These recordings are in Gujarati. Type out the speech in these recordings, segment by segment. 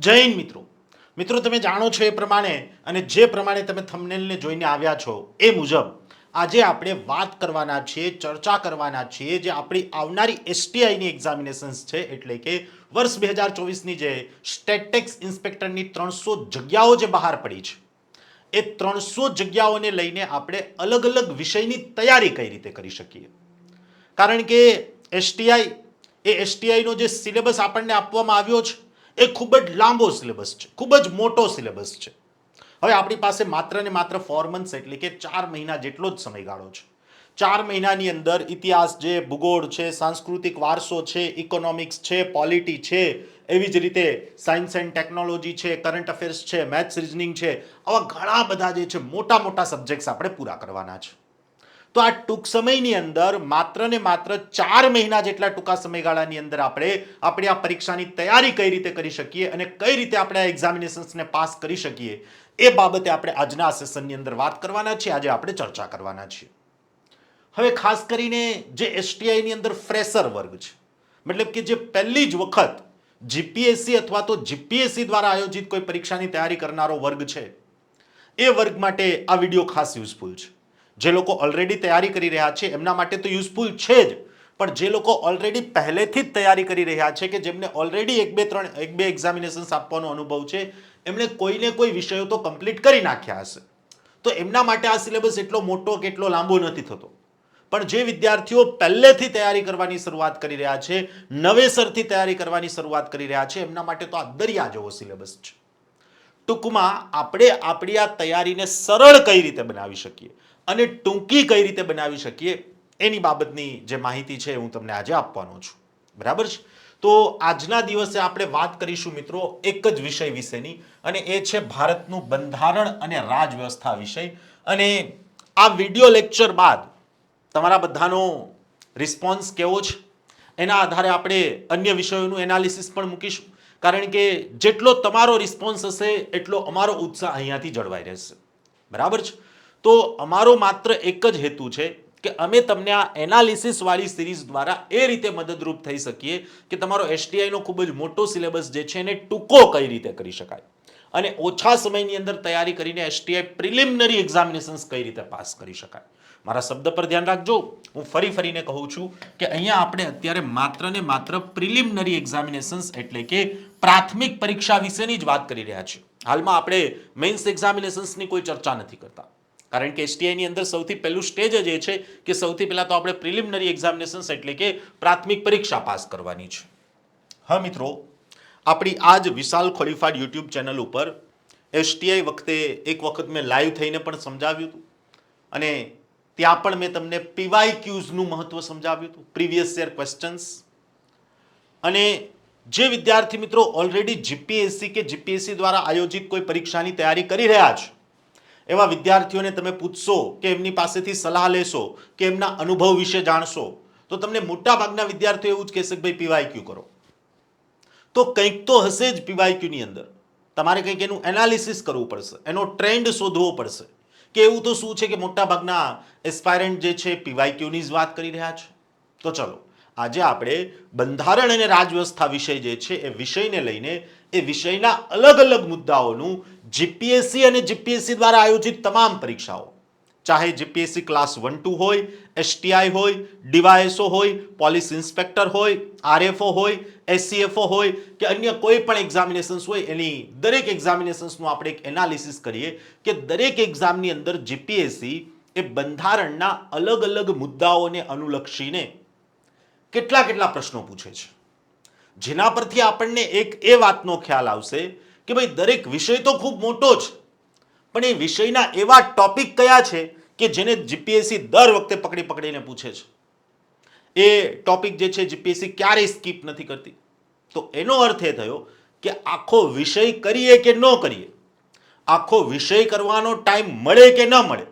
જય હિન્દ મિત્રો તમે જાણો છો એ પ્રમાણે અને જે પ્રમાણે તમે થંબનેલને જોઈને આવ્યા છો એ મુજબ આજે આપણે વાત કરવાના છીએ, ચર્ચા કરવાના છીએ જે આપણી આવનારી એસટીઆઈની એક્ઝામિનેશન્સ છે, એટલે કે વર્ષ 2024ની જે સ્ટેટેક્સ ઇન્સ્પેક્ટરની 300 જગ્યાઓ જે બહાર પડી છે એ 300 જગ્યાઓને લઈને આપણે અલગ અલગ વિષયની તૈયારી કઈ રીતે કરી શકીએ. કારણ કે એસટીઆઈનો જે સિલેબસ આપણને આપવામાં આવ્યો છે એ ખૂબ જ લાંબો સિલેબસ છે, ખૂબ જ મોટો સિલેબસ છે. હવે આપણી પાસે માત્ર ને માત્ર 4 મંથ્સ એટલે કે 4 મહિના જેટલો જ સમયગાળો છે. 4 મહિનાની અંદર ઇતિહાસ છે, ભૂગોળ છે, સાંસ્કૃતિક વારસો છે, ઇકોનોમિક્સ છે, પોલિટી છે, એવી જ રીતે સાયન્સ એન્ડ ટેકનોલોજી છે, કરંટ અફેર્સ છે, મેથ્સ રિઝનિંગ છે, આવા ઘણા બધા જે છે મોટા મોટા સબ્જેક્ટ્સ આપણે પૂરા કરવાના છે. તો આ ટૂંક સમયની અંદર માત્ર ને માત્ર 4 મહિના જેટલા ટૂંકા સમયગાળાની અંદર આપણે આપણી આ પરીક્ષાની તૈયારી કઈ રીતે કરી શકીએ અને કઈ રીતે આપણે આ એક્ઝામિનેશન્સને પાસ કરી શકીએ એ બાબતે આપણે આજના આ સેશનની અંદર વાત કરવાના છીએ, આજે આપણે ચર્ચા કરવાના છીએ. હવે ખાસ કરીને જે એસટીઆઈની અંદર ફ્રેશર વર્ગ છે, મતલબ કે જે પહેલી જ વખત જીપીએસસી અથવા તો જીપીએસસી દ્વારા આયોજિત કોઈ પરીક્ષાની તૈયારી કરનારો વર્ગ છે, એ વર્ગ માટે આ વિડીયો ખાસ યુઝફુલ છે. જે લોકો ઓલરેડી તૈયારી કરી રહ્યા છે એમના માટે તો યુઝફુલ છે જ, પણ જે લોકો ઓલરેડી પહેલેથી જ તૈયારી કરી રહ્યા છે કે જેમને ઓલરેડી એક બે એક્ઝામિનેશન્સ આપવાનો અનુભવ છે, એમણે કોઈને કોઈ વિષયો તો કમ્પ્લીટ કરી નાખ્યા હશે, તો એમના માટે આ સિલેબસ એટલો મોટો કે એટલો લાંબો નથી થતો. પણ જે વિદ્યાર્થીઓ પહેલેથી તૈયારી કરવાની શરૂઆત કરી રહ્યા છે, નવેસરથી તૈયારી કરવાની શરૂઆત કરી રહ્યા છે, એમના માટે તો આ દરિયા જેવો સિલેબસ છે. ટૂંકમાં આપણે આપણી આ તૈયારીને સરળ કઈ રીતે બનાવી શકીએ અને ટૂંકી કઈ રીતે બનાવી શકીએ એની બાબતની જે માહિતી છે હું તમને આજે આપવાનો છું. બરાબર છે? તો આજના દિવસે આપણે વાત કરીશું મિત્રો એક જ વિષય વિશેની, અને એ છે ભારતનું બંધારણ અને રાજવ્યવસ્થા વિષય. અને આ વિડિયો લેક્ચર બાદ તમારા બધાનો રિસ્પોન્સ કેવો છે એના આધારે આપણે અન્ય વિષયોનું એનાલિસિસ પણ મૂકીશું. કારણ કે જેટલો તમારો રિસ્પોન્સ હશે એટલો અમારો ઉત્સાહ અહીંયાથી જળવાઈ રહેશે. બરાબર છે? તો અમારો માત્ર એક જ હેતુ છે કે અમે તમને આ એનાલિસિસ વાળી સિરીઝ દ્વારા એ રીતે મદદરૂપ થઈ શકીએ કે તમારો એસટીઆઈનો ખૂબ જ મોટો સિલેબસ જે છે એને ટૂંકો કઈ રીતે કરી શકાય અને ઓછા સમયની અંદર તૈયારી કરીને એસટીઆઈ પ્રિલિમિનરી એક્ઝામિનેશન્સ કઈ રીતે પાસ કરી શકાય. મારા શબ્દ પર ધ્યાન રાખજો, હું ફરીને કહું છું કે અહીંયા આપણે અત્યારે માત્ર ને માત્ર પ્રિલિમિનરી એક્ઝામિનેશન્સ એટલે કે પ્રાથમિક પરીક્ષા વિશેની જ વાત કરી રહ્યા છીએ. હાલમાં આપણે મેઇન્સ એક્ઝામિનેશન્સની કોઈ ચર્ચા નથી કરતા, કારણ કે એસટીઆઈની અંદર સૌથી પહેલું સ્ટેજ જ એ છે કે સૌથી પહેલા તો આપણે પ્રિલિમિનરી એક્ઝામિનેશન્સ એટલે કે પ્રાથમિક પરીક્ષા પાસ કરવાની છે. હા મિત્રો, આપણી આ જ વિશાલ ખોડીફાડ યુટ્યુબ ચેનલ ઉપર એસટીઆઈ વખતે એક વખત મેં લાઈવ થઈને પણ સમજાવ્યું હતું, અને ત્યાં પણ મેં તમને પીવાયક્યુઝનું મહત્વ સમજાવ્યું હતું, પ્રીવિયસ યર ક્વેશ્ચન્સ. અને જે વિદ્યાર્થી મિત્રો ઓલરેડી જીપીએસસી કે જીપીએસસી દ્વારા આયોજિત કોઈ પરીક્ષાની તૈયારી કરી રહ્યા છે એવા વિદ્યાર્થીઓને તમે પૂછશો કે એમની પાસેથી સલાહ લેશો કે એમના અનુભવ વિશે જાણશો, તો તમને મોટાભાગના વિદ્યાર્થીઓ એવું જ કહેશે કે ભાઈ પીવાયક્યુ કરો. તો કંઈક તો હશે જ પીવાયક્યુની અંદર, તમારે કંઈક એનું એનાલિસિસ કરવું પડશે, એનો ટ્રેન્ડ શોધવો પડશે કે એવું તો શું છે કે મોટાભાગના એસ્પાયરન્ટ જે છે પીવાયક્યુની જ વાત કરી રહ્યા છે. તો ચલો આજે આપણે બંધારણ અને રાજવ્યવસ્થા વિષય જે છે એ વિષયને લઈને એ વિષયના અલગ અલગ મુદ્દાઓનું જીપીએસસી અને જીપીએસસી દ્વારા આયોજિત તમામ પરીક્ષાઓ, ચાહે જીપીએસસી ક્લાસ 1-2 હોય, એસટીઆઈ હોય, ડીવાયએસઓ હોય, પોલીસ ઇન્સ્પેક્ટર હોય, આરએફઓ હોય, એસસીએફઓ હોય કે અન્ય કોઈ પણ એક્ઝામિનેશન્સ હોય, એની દરેક એક્ઝામિનેશન્સનું આપણે એક એનાલિસિસ કરીએ કે દરેક એક્ઝામની અંદર જીપીએસસી એ બંધારણના અલગ અલગ મુદ્દાઓને અનુલક્ષીને કેટલા પ્રશ્નો પૂછે છે, જેના પરથી આપણને એક એ વાતનો ખ્યાલ આવશે કે ભાઈ દરેક વિષય તો ખૂબ મોટો છે, પણ એ વિષયના એવા ટોપિક કયા છે કે જેને જીપીએસસી દર વખતે પકડીને પૂછે છે. એ ટોપિક જે છે જીપીએસસી ક્યારેય સ્કીપ નથી કરતી. તો એનો અર્થ એ થયો કે આખો વિષય કરીએ કે ન કરીએ, આખો વિષય કરવાનો ટાઈમ મળે કે ન મળે,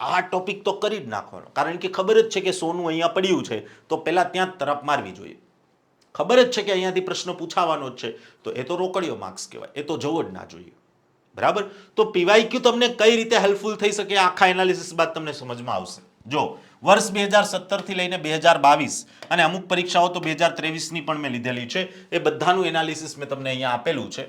આ ટોપિક તો કરી જ નાખવાનો. કારણ કે ખબર જ છે કે સોનું અહીંયા પડ્યું છે તો પહેલા ત્યાં તરફ મારવી જોઈએ. ખબર જ છે કે અહીંયાથી પ્રશ્ન પૂછાવાનો જ છે તો એ તો રોકડિયો માર્ક્સ કહેવાય, એ તો જવો જ ના જોઈએ. બરાબર? તો પીવાયક્યુ તમને કઈ રીતે હેલ્પફુલ થઈ શકે આખા એનાલિસિસ બાદ તમને સમજમાં આવશે. જો વર્ષ 2017 થી લઈને 2022 અને અમુક પરીક્ષાઓ તો 2023ની પણ મેં લીધેલી છે, એ બધાનું એનાલિસિસ મેં તમને અહીંયા આપેલું છે.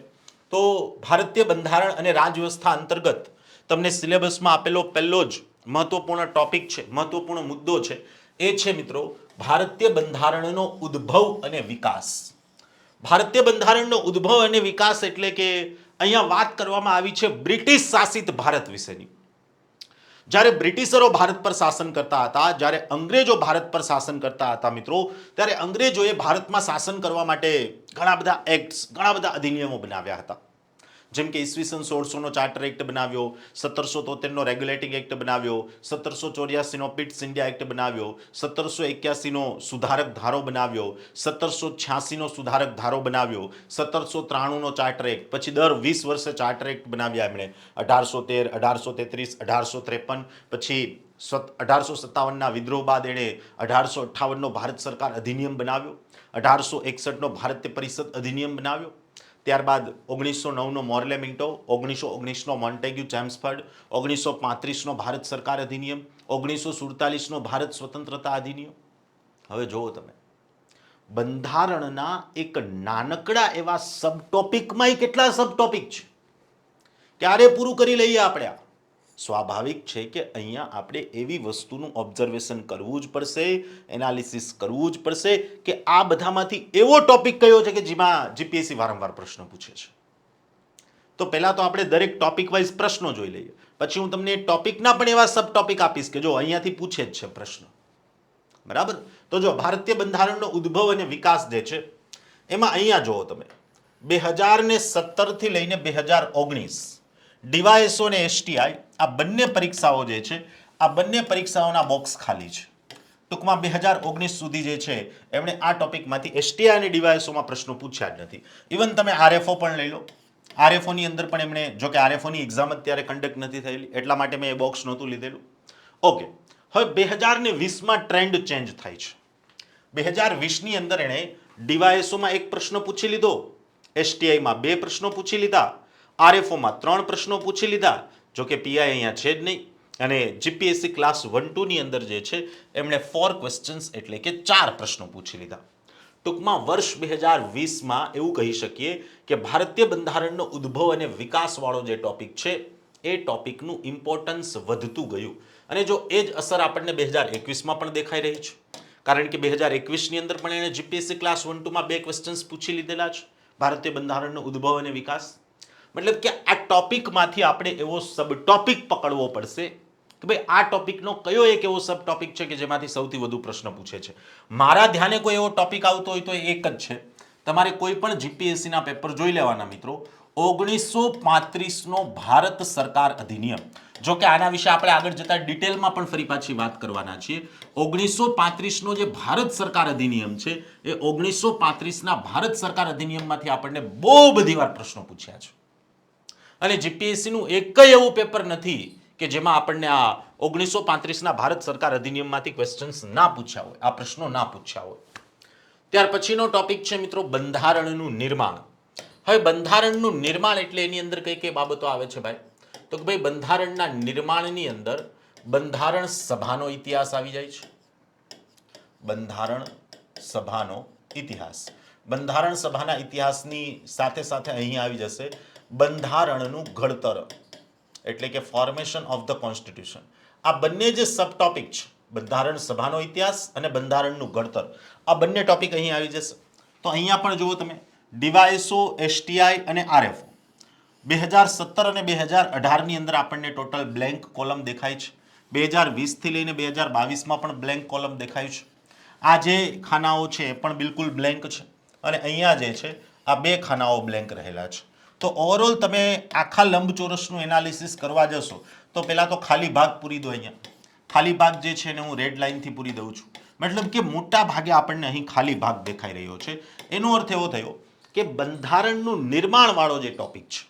તો ભારતીય બંધારણ અને રાજવ્યવસ્થા અંતર્ગત તમને સિલેબસમાં આપેલો પહેલો જ મહત્વપૂર્ણ ટોપિક છે, મહત્વપૂર્ણ મુદ્દો છે, એ છે મિત્રો ભારતીય બંધારણનો ઉદ્ભવ અને વિકાસ. ભારતીય બંધારણનો ઉદ્ભવ અને વિકાસ એટલે કે અહીંયા વાત કરવામાં આવી છે બ્રિટિશ શાસિત ભારત વિશેની. જ્યારે બ્રિટિશરો ભારત પર શાસન કરતા હતા, જ્યારે અંગ્રેજો ભારત પર શાસન કરતા હતા મિત્રો, ત્યારે અંગ્રેજોએ ભારતમાં શાસન કરવા માટે ઘણા બધા એક્ટ્સ, ઘણા બધા અધિનિયમો બનાવ્યા હતા. જેમ કે ઈસવીસન 1600નો ચાર્ટર એક્ટ બનાવ્યો, 1773નો રેગ્યુલેટિંગ એક્ટ બનાવ્યો, 1784નો પિટ્સ ઇન્ડિયા એક્ટ બનાવ્યો, 1781નો સુધારક ધારો બનાવ્યો, 1786નો સુધારક ધારો બનાવ્યો, 1793નો ચાર્ટર એક્ટ, પછી દર 20 વર્ષે ચાર્ટર એક્ટ બનાવ્યા એમણે, 1813, 1833, 1853, પછી 1857ના વિદ્રોહ બાદ એણે 1858નો ભારત સરકાર અધિનિયમ બનાવ્યો, 1861નો ભારતીય પરિષદ અધિનિયમ બનાવ્યો, ત્યારબાદ 1909નો મોર્લે મિન્ટો, 1919નો મોન્ટેગ્યુ ચેમ્સફર્ડ, 1935નો ભારત સરકાર અધિનિયમ, 1947નો ભારત સ્વતંત્રતા અધિનિયમ. હવે જુઓ તમે, બંધારણના એક નાનકડા એવા સબ ટોપિકમાં કેટલા સબ ટોપિક છે, ક્યારે પૂરું કરી લઈએ આપણે આ? સ્વાભાવિક છે કે અહીંયા આપણે એવી વસ્તુનું ઓબ્ઝર્વેશન કરવું જ પડશે, એનાલિસિસ કરવું જ પડશે કે આ બધામાંથી એવો ટોપિક કયો છે કે જેમાં જીપીએસસી વારંવાર પ્રશ્ન પૂછે છે. તો પહેલા તો આપણે દરેક ટોપિક વાઇઝ પ્રશ્નો જોઈ લઈએ, પછી હું તમને ટોપિકના પણ એવા સબ ટોપિક આપીશ કે જો અહીંયાથી પૂછે જ છે પ્રશ્ન. બરાબર? તો જો ભારતીય બંધારણનો ઉદ્ભવ અને વિકાસ જે છે એમાં અહીંયા જુઓ તમે, 2017થી લઈને 2019 ડીવાયએસઓ અને એસટીઆઈ આ બંને પરીક્ષાઓ જે છે, આ બંને પરીક્ષાઓના બોક્સ ખાલી છે. ટૂંકમાં 2019 સુધી જે છે એમણે આ ટોપિકમાંથી એસટીઆઈ અને ડીવાયએસઓમાં પ્રશ્નો પૂછ્યા જ નથી. ઇવન તમે આરએફઓ પણ લઈ લો, આરએફઓની અંદર પણ એમણે, જો કે આરએફઓની એક્ઝામ અત્યારે કન્ડક્ટ નથી થયેલી એટલા માટે મેં એ બોક્સ નહોતું લીધેલું. ઓકે, હવે 2020માં ટ્રેન્ડ ચેન્જ થાય છે. 2020ની અંદર એણે ડીવાયએસઓમાં એક પ્રશ્ન પૂછી લીધો, એસટીઆઈમાં 2 પ્રશ્નો પૂછી લીધા, આરએફઓમાં 3 પ્રશ્નો પૂછી લીધા. જો કે પીઆઈ અહીંયા છે જ નહીં, અને જીપીએસસી ક્લાસ 1-2 ની અંદર જે છે એમણે 4 ક્વેશ્ચન્સ એટલે કે 4 પ્રશ્નો પૂછી લીધા. ટૂંકમાં વર્ષ 2020માં એવું કહી શકીએ કે ભારતીય બંધારણનો ઉદ્ભવ અને વિકાસવાળો જે ટોપિક છે એ ટોપિકનું ઇમ્પોર્ટન્સ વધતું ગયું. અને જો એ જ અસર આપણને 2021માં પણ દેખાઈ રહી છે, કારણ કે 2021ની અંદર પણ એણે જીપીએસસી ક્લાસ 1-2માં 2 ક્વેશ્ચન્સ પૂછી લીધેલા છે ભારતીય બંધારણનો ઉદ્ભવ અને વિકાસ. મતલબ કે આ ટોપિકમાંથી આપણે એવો સબ ટોપિક પકડવો પડશે કે ભાઈ આ ટોપિકનો કયો એક એવો સબ ટોપિક છે કે જેમાંથી સૌથી વધુ પ્રશ્ન પૂછે છે. મારા ધ્યાને કોઈ એવો ટોપિક આવતો હોય તો એક જ છે. તમારે કોઈ પણ જીપીએસસીના પેપર જોઈ લેવાના મિત્રો. 1935નો ભારત સરકાર અધિનિયમ, જો કે આના વિશે આપણે આગળ જતા ડિટેલમાં પણ ફરી પાછી વાત કરવાના છીએ. 1935નો જે ભારત સરકાર અધિનિયમ છે એ 1935ના ભારત સરકાર અધિનિયમમાંથી આપણને બહુ બધી વાર પ્રશ્નો પૂછ્યા છે. અને જીપીએસસીનું એક એવું પેપર નથી કે જેમાં આપણને આ 1935ના ભારત સરકાર અધિનિયમમાંથી ક્વેશ્ચન્સ ના પૂછ્યા હોય, આ પ્રશ્નો ના પૂછ્યા હોય. ત્યાર પછીનો ટોપિક છે મિત્રો બંધારણનું નિર્માણ. હવે બંધારણનું નિર્માણ એટલે એની અંદર કઈ કઈ બાબતો આવે છે ભાઈ? તો કે ભાઈ બંધારણના નિર્માણની અંદર બંધારણ સભાનો ઇતિહાસ આવી જાય છે. બંધારણ સભાનો ઇતિહાસ, બંધારણ સભાના ઇતિહાસની સાથે સાથે અહીં આવી જશે બંધારણનું ઘડતર એટલે કે ફોર્મેશન ઓફ ધ કોન્સ્ટિટ્યુશન. આ બંને જે સબ ટોપિક છે, બંધારણ સભાનો ઇતિહાસ અને બંધારણનું ઘડતર, આ બંને ટોપિક અહીં આવી જશે. તો અહીંયા પણ જુઓ તમે, ડીવાયએસઓ, એસટીઆઈ અને આરએફઓ 2017 અને 2018ની અંદર આપણને ટોટલ બ્લેન્ક કોલમ દેખાય છે. 2020થી લઈને 2022માં પણ બ્લેન્ક કોલમ દેખાય છે. આ જે ખાનાઓ છે એ પણ બિલકુલ બ્લેન્ક છે, અને અહીંયા જે છે આ 2 ખાનાઓ બ્લેન્ક રહેલા છે. તો ઓવરઓલ તમે આખા લંબચોરસનું એનાલિસિસ કરવા જશો તો પહેલાં તો ખાલી ભાગ પૂરી દો. અહીંયા ખાલી ભાગ જે છે એને હું રેડ લાઇનથી પૂરી દઉં છું. મતલબ કે મોટા ભાગે આપણને અહીં ખાલી ભાગ દેખાઈ રહ્યો છે. એનો અર્થ એવો થયો કે બંધારણનું નિર્માણવાળો જે ટોપિક છે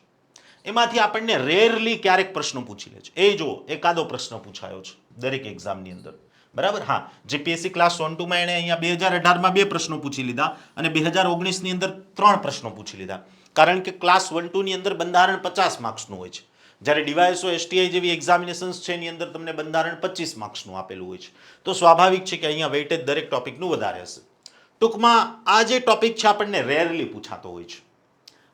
એમાંથી આપણને રેરલી ક્યારેક પ્રશ્નો પૂછી લે છે. એ જો એકાદો પ્રશ્ન પૂછાયો છે દરેક એક્ઝામની અંદર, બરાબર? હા, જીપીએસસી ક્લાસ 1-2માં એણે અહીંયા 2018માં 2 પ્રશ્નો પૂછી લીધા અને 2019ની અંદર 3 પ્રશ્નો પૂછી લીધા, કારણ કે ક્લાસ 1-2ની અંદર બંધારણ 50 માર્ક્સનું હોય છે, જ્યારે ડીવાયએસઓ, એસટીઆઈ જેવી એક્ઝામિનેશન્સ છે એની અંદર તમને બંધારણ 25 માર્ક્સનું આપેલું હોય છે. તો સ્વાભાવિક છે કે અહીંયા વેઇટેજ દરેક ટોપિકનું વધારે હશે. ટૂંકમાં આ જે ટોપિક છે આપણને રેરલી પૂછાતો હોય છે.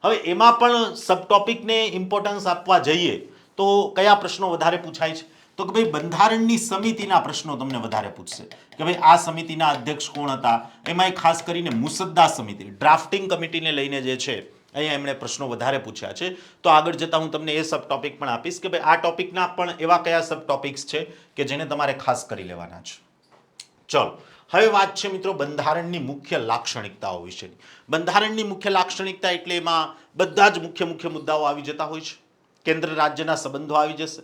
હવે એમાં પણ સબ ટોપિકને ઇમ્પોર્ટન્સ આપવા જઈએ તો કયા પ્રશ્નો વધારે પૂછાય છે? તો કે ભાઈ બંધારણની સમિતિના પ્રશ્નો તમને વધારે પૂછશે કે ભાઈ આ સમિતિના અધ્યક્ષ કોણ હતા, એમાં ખાસ કરીને મુસદ્દા સમિતિ ડ્રાફ્ટિંગ કમિટીને લઈને જે છે અહીંયા એમણે પ્રશ્નો વધારે પૂછ્યા છે. તો આગળ જતા હું તમને એ સબ ટોપિક પણ આપીશ કે ભાઈ આ ટોપિકના પણ એવા કયા સબ ટોપિક્સ છે કે જેને તમારે ખાસ કરી લેવાના છે. ચલો હવે વાત છે મિત્રો બંધારણની મુખ્ય લાક્ષણિકતાઓ વિશેની. બંધારણની મુખ્ય લાક્ષણિકતા એટલે એમાં બધા જ મુખ્ય મુદ્દાઓ આવી જતા હોય છે. કેન્દ્ર રાજ્યના સંબંધો આવી જશે,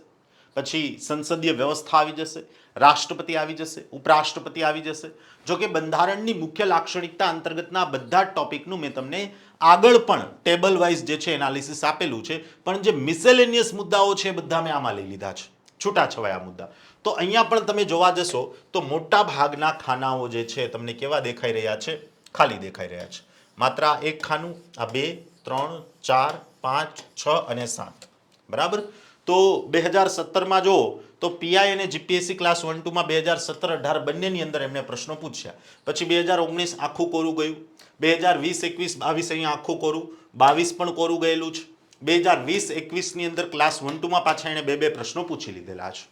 પછી સંસદીય વ્યવસ્થા આવી જશે, રાષ્ટ્રપતિ આવી જશે, ઉપરાષ્ટ્રપતિ આવી જશે. જો કે બંધારણની મુખ્ય લાક્ષણિકતા અંતર્ગતના બધા જ ટોપિકનું મેં તમને આગળ પણ ટેબલ વાઇઝ જે છે એનાલિસિસ આપેલું છે, પણ જે મિસેલેનિયસ મુદ્દાઓ છે બધા મેં આમાં લઈ લીધા છે, છૂટાછવાયા મુદ્દા. તો અહીંયા પણ તમે જોવા જશો તો મોટા ભાગના ખાનાઓ જે છે તમને કેવા દેખાઈ રહ્યા છે? ખાલી દેખાઈ રહ્યા છે. માત્ર એક ખાનું, આ 2, 3, 4, 5, 6 અને 7. બરાબર. તો 2017માં જો તો પીઆઈ અને જીપીએસસી ક્લાસ 1-2માં 2017-18 બંનેની અંદર એમને પ્રશ્નો પૂછ્યા. પછી 2019 આખું કોરું ગયું, 2020-21-22 અહીંયા આખું કોરું, 22 પણ કોરું ગયેલું છે. 2020-21ની અંદર ક્લાસ 1-2માં પાછા એને 2 પ્રશ્નો પૂછી લીધેલા છે.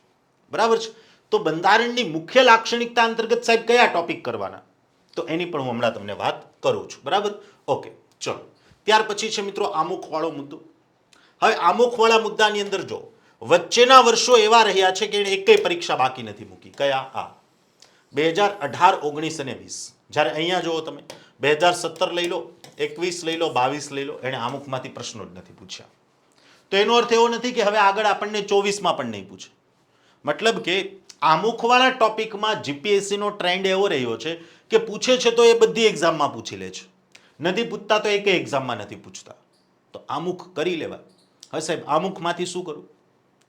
બરાબર છે. તો બંધારણની મુખ્ય લાક્ષણિકતા અંતર્ગત સાહેબ કયા ટોપિક કરવાના, તો એની પણ હું હમણાં તમને વાત કરું છું. બરાબર, ઓકે. ચલો ત્યાર પછી છે મિત્રો આમુખવાળો મુદ્દો. હવે આમુખવાળા મુદ્દાની અંદર જો વચ્ચેના વર્ષો એવા રહ્યા છે કે એને એકેય પરીક્ષા બાકી નથી મૂકી. કયા? આ 2018, 19 અને 20. જ્યારે અહીંયા જુઓ તમે 2017 લઈ લો, 21 લઈ લો, 22 લઈ લો, એને આમુખમાંથી પ્રશ્નો જ નથી પૂછ્યા. તો એનો અર્થ એવો નથી કે હવે આગળ આપણને 24માં પણ નહીં પૂછે. મતલબ કે આમુખવાળા ટોપિકમાં જીપીએસસીનો ટ્રેન્ડ એવો રહ્યો છે કે પૂછે છે તો એ બધી એક્ઝામમાં પૂછી લે છે, નથી પૂછતા તો એકે એક્ઝામમાં નથી પૂછતા. તો આમુખ કરી લેવાય. હવે સાહેબ આમુખમાંથી શું કરું?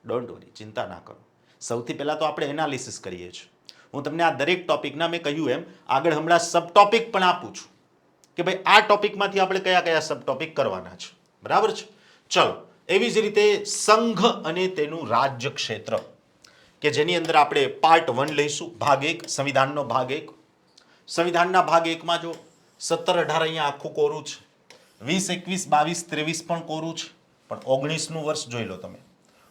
ડોન્ટ વરી, ચિંતા ના કરો. સૌથી પહેલાં તો આપણે એનાલિસિસ કરીએ છીએ. હું તમને આ દરેક ટોપિકના મેં કહ્યું એમ આગળ હમણાં સબ ટોપિક પણ આપું છું કે ભાઈ આ ટોપિકમાંથી આપણે કયા કયા સબ ટોપિક કરવાના છે. બરાબર છે. ચલો એવી જ રીતે સંઘ અને તેનું રાજ્ય ક્ષેત્ર કે જેની અંદર આપણે પાર્ટ 1 લઈશું, ભાગ 1, સંવિધાનનો ભાગ 1. સંવિધાનના ભાગ 1માં જો 17-18 અહીંયા આખું કોરું છે, 20-21, 22-23 પણ કોરું છે, પણ 19નું વર્ષ જોઈ લો તમે.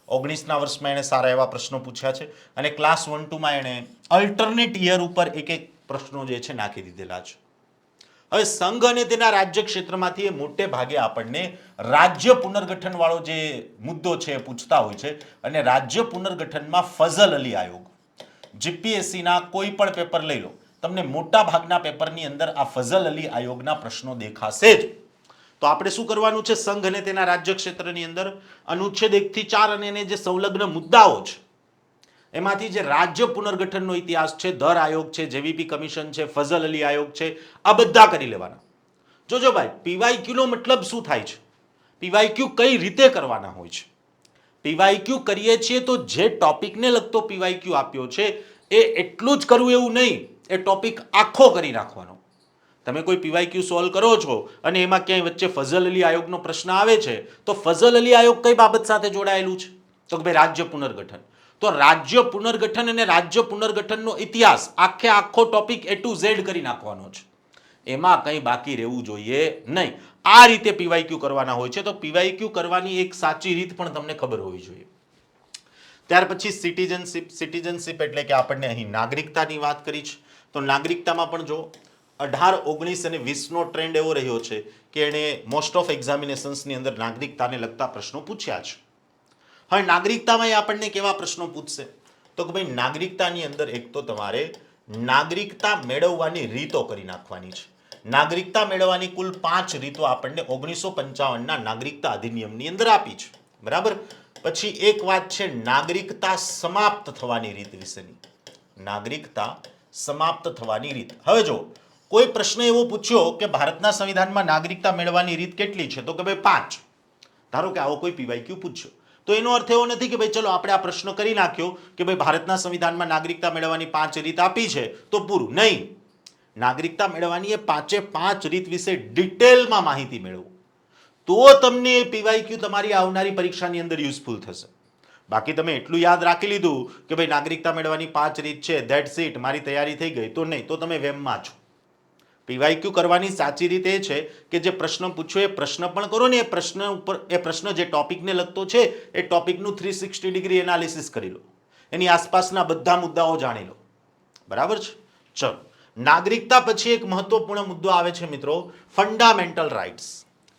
19ના વર્ષમાં એણે સારા એવા પ્રશ્નો પૂછ્યા છે અને ક્લાસ 1-2માં એણે અલ્ટરનેટ યર ઉપર એક પ્રશ્નો જે છે નાખી દીધેલા છે. હવે સંઘ અને તેના રાજ્ય ક્ષેત્રમાંથી એ મોટે ભાગે આપણને રાજ્ય પુનર્ગઠન વાળો જે મુદ્દો છે એ પૂછતા હોય છે. અને રાજ્ય પુનર્ગઠનમાં ફઝલ અલી આયોગ, જીપીએસસીના કોઈ પણ પેપર લઈ લો, તમને મોટા ભાગના પેપરની અંદર આ ફઝલ અલી આયોગના પ્રશ્નો દેખાશે જ. તો આપણે શું કરવાનું છે? સંઘ અને તેના રાજ્ય ક્ષેત્રની અંદર અનુચ્છેદ 1 થી 4 અને એને જે સંલગ્ન મુદ્દાઓ છે એમાંથી જે રાજ્ય પુનર્ગઠનનો ઇતિહાસ છે, દર આયોગ છે, જેવીપી કમિશન છે, ફઝલ અલી આયોગ છે, આ બધા કરી લેવાના. જોજો ભાઈ પીવાયક્યુ નો મતલબ શું થાય છે, પીવાયક્યુ કઈ રીતે કરવાના હોય છે. પીવાયક્યુ કરીએ છીએ તો જે ટોપિકને લગતો પીવાયક્યુ આપ્યો છે એ એટલું જ કરવું એવું નહીં, એ ટોપિક આખો કરી નાખવાનો. તમે કોઈ પીવાયક્યુ સોલ્વ કરો છો અને એમાં ક્યાંય વચ્ચે ફઝલ અલી આયોગનો પ્રશ્ન આવે છે તો ફઝલ અલી આયોગ કઈ બાબત સાથે જોડાયેલું છે? તો કે ભાઈ રાજ્ય પુનર્ગઠન. તો રાજ્ય પુનર્ગઠન અને રાજ્ય પુનર્ગઠનનો ઇતિહાસ આખે આખો ટોપિક A to Z કરી નાખવાનો છે, એમાં કંઈ બાકી રહેવું જોઈએ નહીં. આ રીતે પીવાયક્યુ કરવાના હોય છે. તો પીવાયક્યુ કરવાની એક સાચી રીત પણ તમને ખબર હોવી જોઈએ. ત્યાર પછી સિટીઝનશીપ. સિટીઝનશીપ એટલે કે આપણને અહીં નાગરિકતાની વાત કરી છે. તો નાગરિકતામાં પણ જો 18, 19 અને 20નો ટ્રેન્ડ એવો રહ્યો છે કે એણે મોસ્ટ ઓફ એક્ઝામિનેશન્સની અંદર નાગરિકતાને લગતા પ્રશ્નો પૂછ્યા છે. હવે નાગરિકતામાં આપણને કેવા પ્રશ્નો પૂછશે? તો કે ભાઈ નાગરિકતાની અંદર એક તો તમારે નાગરિકતા મેળવવાની રીતો કરી નાખવાની છે. નાગરિકતા મેળવવાની કુલ 5 રીતો આપણને 1955ના નાગરિકતા અધિનિયમની અંદર આપી છે. બરાબર. પછી એક વાત છે નાગરિકતા સમાપ્ત થવાની રીત વિશેની. નાગરિકતા સમાપ્ત થવાની રીત. હવે જો કોઈ પ્રશ્ન એવો પૂછ્યો કે ભારતના સંવિધાનમાં નાગરિકતા મેળવવાની રીત કેટલી છે? તો કે ભાઈ 5. ધારો કે આવો કોઈ પીવાયક્યુ પૂછ્યો તો એનો અર્થ એવો નથી કે ભાઈ ચલો આપણે આ પ્રશ્ન કરી નાખ્યો કે ભાઈ ભારતના સંવિધાનમાં નાગરિકતા મેળવવાની 5 રીત આપી છે તો પૂરું નહીં. નાગરિકતા મેળવવાની એ 5 રીત વિશે ડિટેલમાં માહિતી મેળવો તો તમને એ પીવાયક્યુ તમારી આવનારી પરીક્ષાની અંદર યુઝફુલ થશે. બાકી તમે એટલું યાદ રાખી લીધું કે ભાઈ નાગરિકતા મેળવવાની 5 રીત છે, ધેટ્સ ઇટ, મારી તૈયારી થઈ ગઈ, તો નહીં, તો તમે વેમમાં છો. પીવાયક્યુ કરવાની સાચી રીત એ છે કે જે પ્રશ્ન પૂછ્યો એ પ્રશ્ન પણ કરો ને એ પ્રશ્ન જે ટોપિકને લગતો છે એ ટોપિકનું 360 ડિગ્રી એનાલિસિસ કરી લો, એની આસપાસના બધા મુદ્દાઓ જાણી લો. બરાબર છે? ચલો, નાગરિકતા પછી એક મહત્વપૂર્ણ મુદ્દો આવે છે મિત્રો, ફંડામેન્ટલ રાઇટ્સ.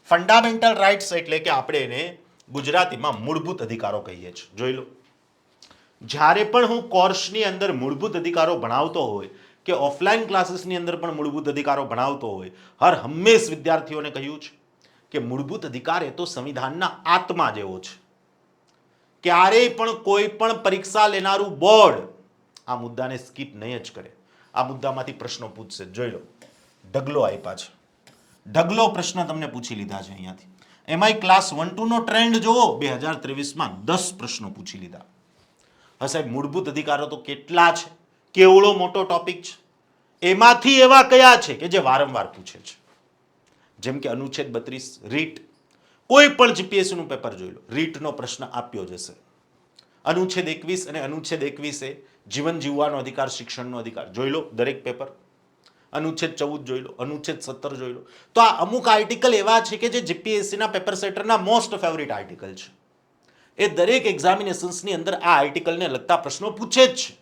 ફંડામેન્ટલ રાઇટ્સ એટલે કે આપણે એને ગુજરાતીમાં મૂળભૂત અધિકારો કહીએ છીએ. જોઈ લો, જ્યારે પણ હું કોર્સની અંદર મૂળભૂત અધિકારો ભણાવતો હોય કે ઓફલાઈન ક્લાસીસની અંદર પણ મૂળભૂત અધિકારો ભણાવતો હોય, હર હંમેશ વિદ્યાર્થીઓને કહ્યું છે કે મૂળભૂત અધિકાર એ તો સંવિધાનના આત્મા જેવો છે. ક્યારેય પણ કોઈ પણ પરીક્ષા લેનારું બોર્ડ આ મુદ્દાને સ્કીપ નહીં જ કરે. આ મુદ્દામાંથી પ્રશ્નો પૂછશે. જોઈ લો, ઢગલો આપ્યા છે, ઢગલો પ્રશ્ન તમને પૂછી લીધા છે અહીંયાથી. એમાંય ક્લાસ 1-2 નો ટ્રેન્ડ જોવો, 2023માં 10 પ્રશ્નો પૂછી લીધા. હા સાહેબ, મૂળભૂત અધિકારો તો કેટલા છે, કેવડો મોટો ટોપિક છે. એમાંથી એવા કયા છે કે જે વારંવાર પૂછે છે? જેમ કે અનુચ્છેદ 32 રીટ. કોઈ પણ જીપીએસસી નું પેપર જોઈ લો, રીટનો પ્રશ્ન આપ્યો જશે. અનુચ્છેદ 21 અને અનુચ્છેદ 21 એ જીવન જીવવાનો અધિકાર, શિક્ષણનો અધિકાર. જોઈ લો દરેક પેપર. અનુચ્છેદ 14 જોઈ લો, અનુચ્છેદ 17 જોઈ લો. તો આ અમુક આર્ટિકલ એવા છે કે જે જીપીએસસીના પેપર સેટરના મોસ્ટ ફેવરિટ આર્ટિકલ છે. એ દરેક એક્ઝામિનેશન્સની અંદર આ આર્ટિકલને લગતા પ્રશ્નો પૂછે જ છે.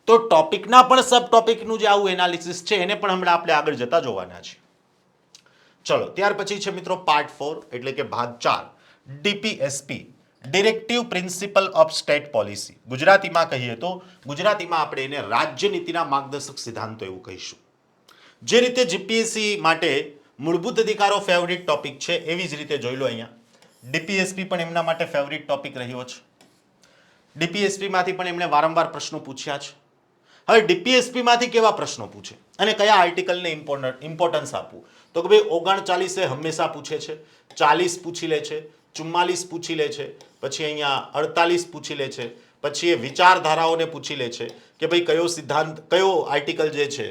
તો ટોપિકના પણ સબ ટોપિકનું જે આવું એનાલિસિસ છે એને પણ હમણાં આપણે આગળ જતા જોવાના છે. ચલો, ત્યાર પછી છે મિત્રો પાર્ટ 4 એટલે કે ભાગ 4, DPSP, directive principal of state policy. ગુજરાતીમાં કહીએ તો ગુજરાતીમાં આપણે એને રાજ્ય નીતિના માર્ગદર્શક સિદ્ધાંતો એવું કહીશું. જે રીતે જીપીએસસી માટે મૂળભૂત અધિકારો ફેવરિટ ટોપિક છે, એવી જ રીતે જોઈ લો અહીંયા ડીપીએસપી પણ એમના માટે ફેવરિટ ટોપિક રહ્યો છે. ડીપીએસપીમાંથી પણ એમણે વારંવાર પ્રશ્નો પૂછ્યા છે. હવે ડીપીએસપીમાંથી કેવા પ્રશ્નો પૂછે અને કયા આર્ટિકલને ઇમ્પોર્ટન્સ આપવું, તો કે ભાઈ 39 હંમેશા પૂછે છે, 40 પૂછી લે છે, 44 પૂછી લે છે, પછી અહીંયા 48 પૂછી લે છે, પછી એ વિચારધારાઓને પૂછી લે છે કે ભાઈ કયો સિદ્ધાંત, કયો આર્ટિકલ જે છે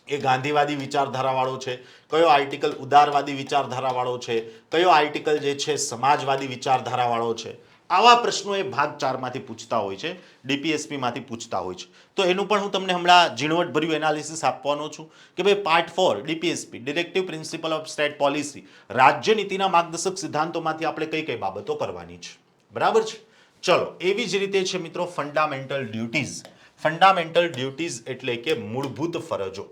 એ ગાંધીવાદી વિચારધારાવાળો છે, કયો આર્ટિકલ ઉદારવાદી વિચારધારાવાળો છે, કયો આર્ટિકલ જે છે સમાજવાદી વિચારધારાવાળો છે. આવા પ્રશ્નો એ ભાગ 4 માંથી પૂછતા હોય છે, ડીપીએસપી માંથી પૂછતા હોય છે. તો એનું પણ હું તમને હમણાં ઝીણવટભર્યું એનાલિસિસ આપવાનો છું કે ભાઈ part 4 DPSP, directive principal of state policy, રાજ્ય નીતિના માર્ગદર્શક સિદ્ધાંતોમાંથી આપણે કઈ કઈ બાબતો કરવાની છે. બરાબર છે? ચલો, એવી જ રીતે છે મિત્રો ફંડામેન્ટલ ડ્યુટીઝ. ફંડામેન્ટલ ડ્યુટીઝ એટલે કે મૂળભૂત ફરજો.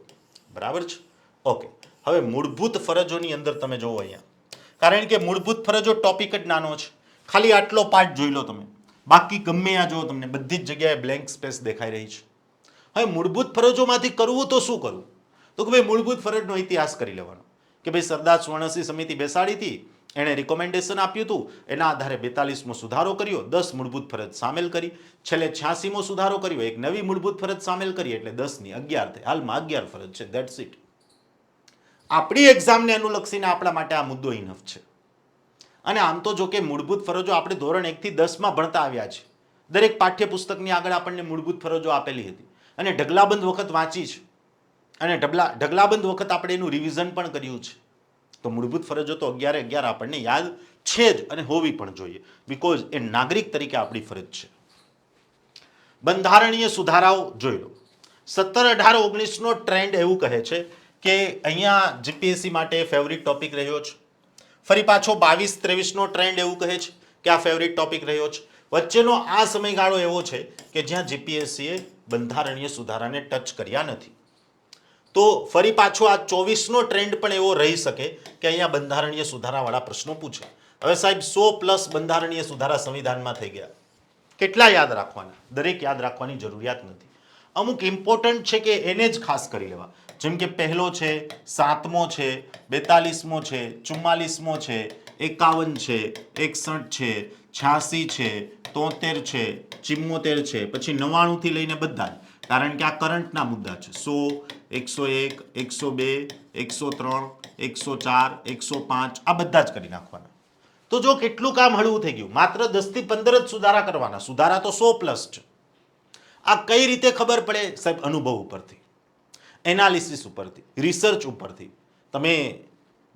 બરાબર છે? ઓકે, હવે મૂળભૂત ફરજોની અંદર તમે જોવો અહીંયા, કારણ કે મૂળભૂત ફરજો ટોપિક જ નાનો છે, ખાલી આટલો પાર્ટ જોઈ લો તમે, બાકી ગમે આ જો તમને બધી જ જગ્યાએ બ્લેન્ક સ્પેસ દેખાઈ રહી છે. હવે મૂળભૂત ફરજોમાંથી કરવું તો શું કરવું, તો કે ભાઈ મૂળભૂત ફરજનો ઇતિહાસ કરી લેવાનો કે ભાઈ સરદાર સુવર્ણસિંહ સમિતિ બેસાડી હતી, એણે રિકોમેન્ડેશન આપ્યું હતું, એના આધારે 42મો સુધારો કર્યો, 10 મૂળભૂત ફરજ સામેલ કરી, છેલ્લે 86મો સુધારો કર્યો, એક નવી મૂળભૂત ફરજ સામેલ કરી, એટલે 10ની 11 થઈ. હાલમાં 11 ફરજ છે. That's it. આપણી એક્ઝામને અનુલક્ષીને આપણા માટે આ મુદ્દો ઇનફ છે. અને આમ તો જો કે મૂળભૂત ફરજો આપણે ધોરણ 1 થી 10માં ભણતા આવ્યા છે. દરેક પાઠ્યપુસ્તકની આગળ આપણને મૂળભૂત ફરજો આપેલી હતી અને ઢગલાબંધ વખત વાંચી છે અને ઢગલાબંધ વખત આપણે એનું રિવિઝન પણ કર્યું છે. તો મૂળભૂત ફરજો તો 11 આપણને યાદ છે જ અને હોવી પણ જોઈએ, બીકોઝ એ નાગરિક તરીકે આપણી ફરજ છે. બંધારણીય સુધારાઓ જોઈ લો. 17, 18, 19નો ટ્રેન્ડ એવું કહે છે કે અહીંયા જીપીએસસી માટે ફેવરિટ ટોપિક રહ્યો છે. ફરી પાછો 22, 23નો ટ્રેન્ડ એવું કહે છે કે આ ફેવરિટ ટોપિક રહ્યો છે. વચ્ચેનો આ સમયગાળો એવો છે કે જ્યાં જીપીએસસીએ બંધારણીય સુધારાને ટચ કર્યા નથી. તો ફરી પાછો આ 24નો ટ્રેન્ડ પણ એવો રહી શકે કે અહીંયા બંધારણીય સુધારાવાળા પ્રશ્નો પૂછે. હવે સાહેબ 100+ બંધારણીય સુધારા સંવિધાનમાં થઈ ગયા. કેટલા યાદ રાખવાના? દરેક યાદ રાખવાની જરૂરિયાત નથી. અમુક ઇમ્પોર્ટન્ટ છે કે એને જ ખાસ કરી લેવા, જેમ કે પહેલો છે, 7મો છે, 42મો છે, 44મો છે, 51 છે, 61 છે, 86 છે, 73 છે, 74 છે, પછી 99 થી લઈને બધા જ, કારણ કે આ કરંટના મુદ્દા છે. 100, 101, 102, 103, 104, 105 આ બધા જ કરી નાખવાના. તો જો કેટલું કામ હળવું થઈ ગયું. માત્ર 10 થી 15 જ સુધારા કરવાના. સુધારા તો 100+ છે. આ કઈ રીતે ખબર પડે સાહેબ? અનુભવ ઉપરથી, એનાલિસિસ ઉપરથી, રિસર્ચ ઉપરથી. તમે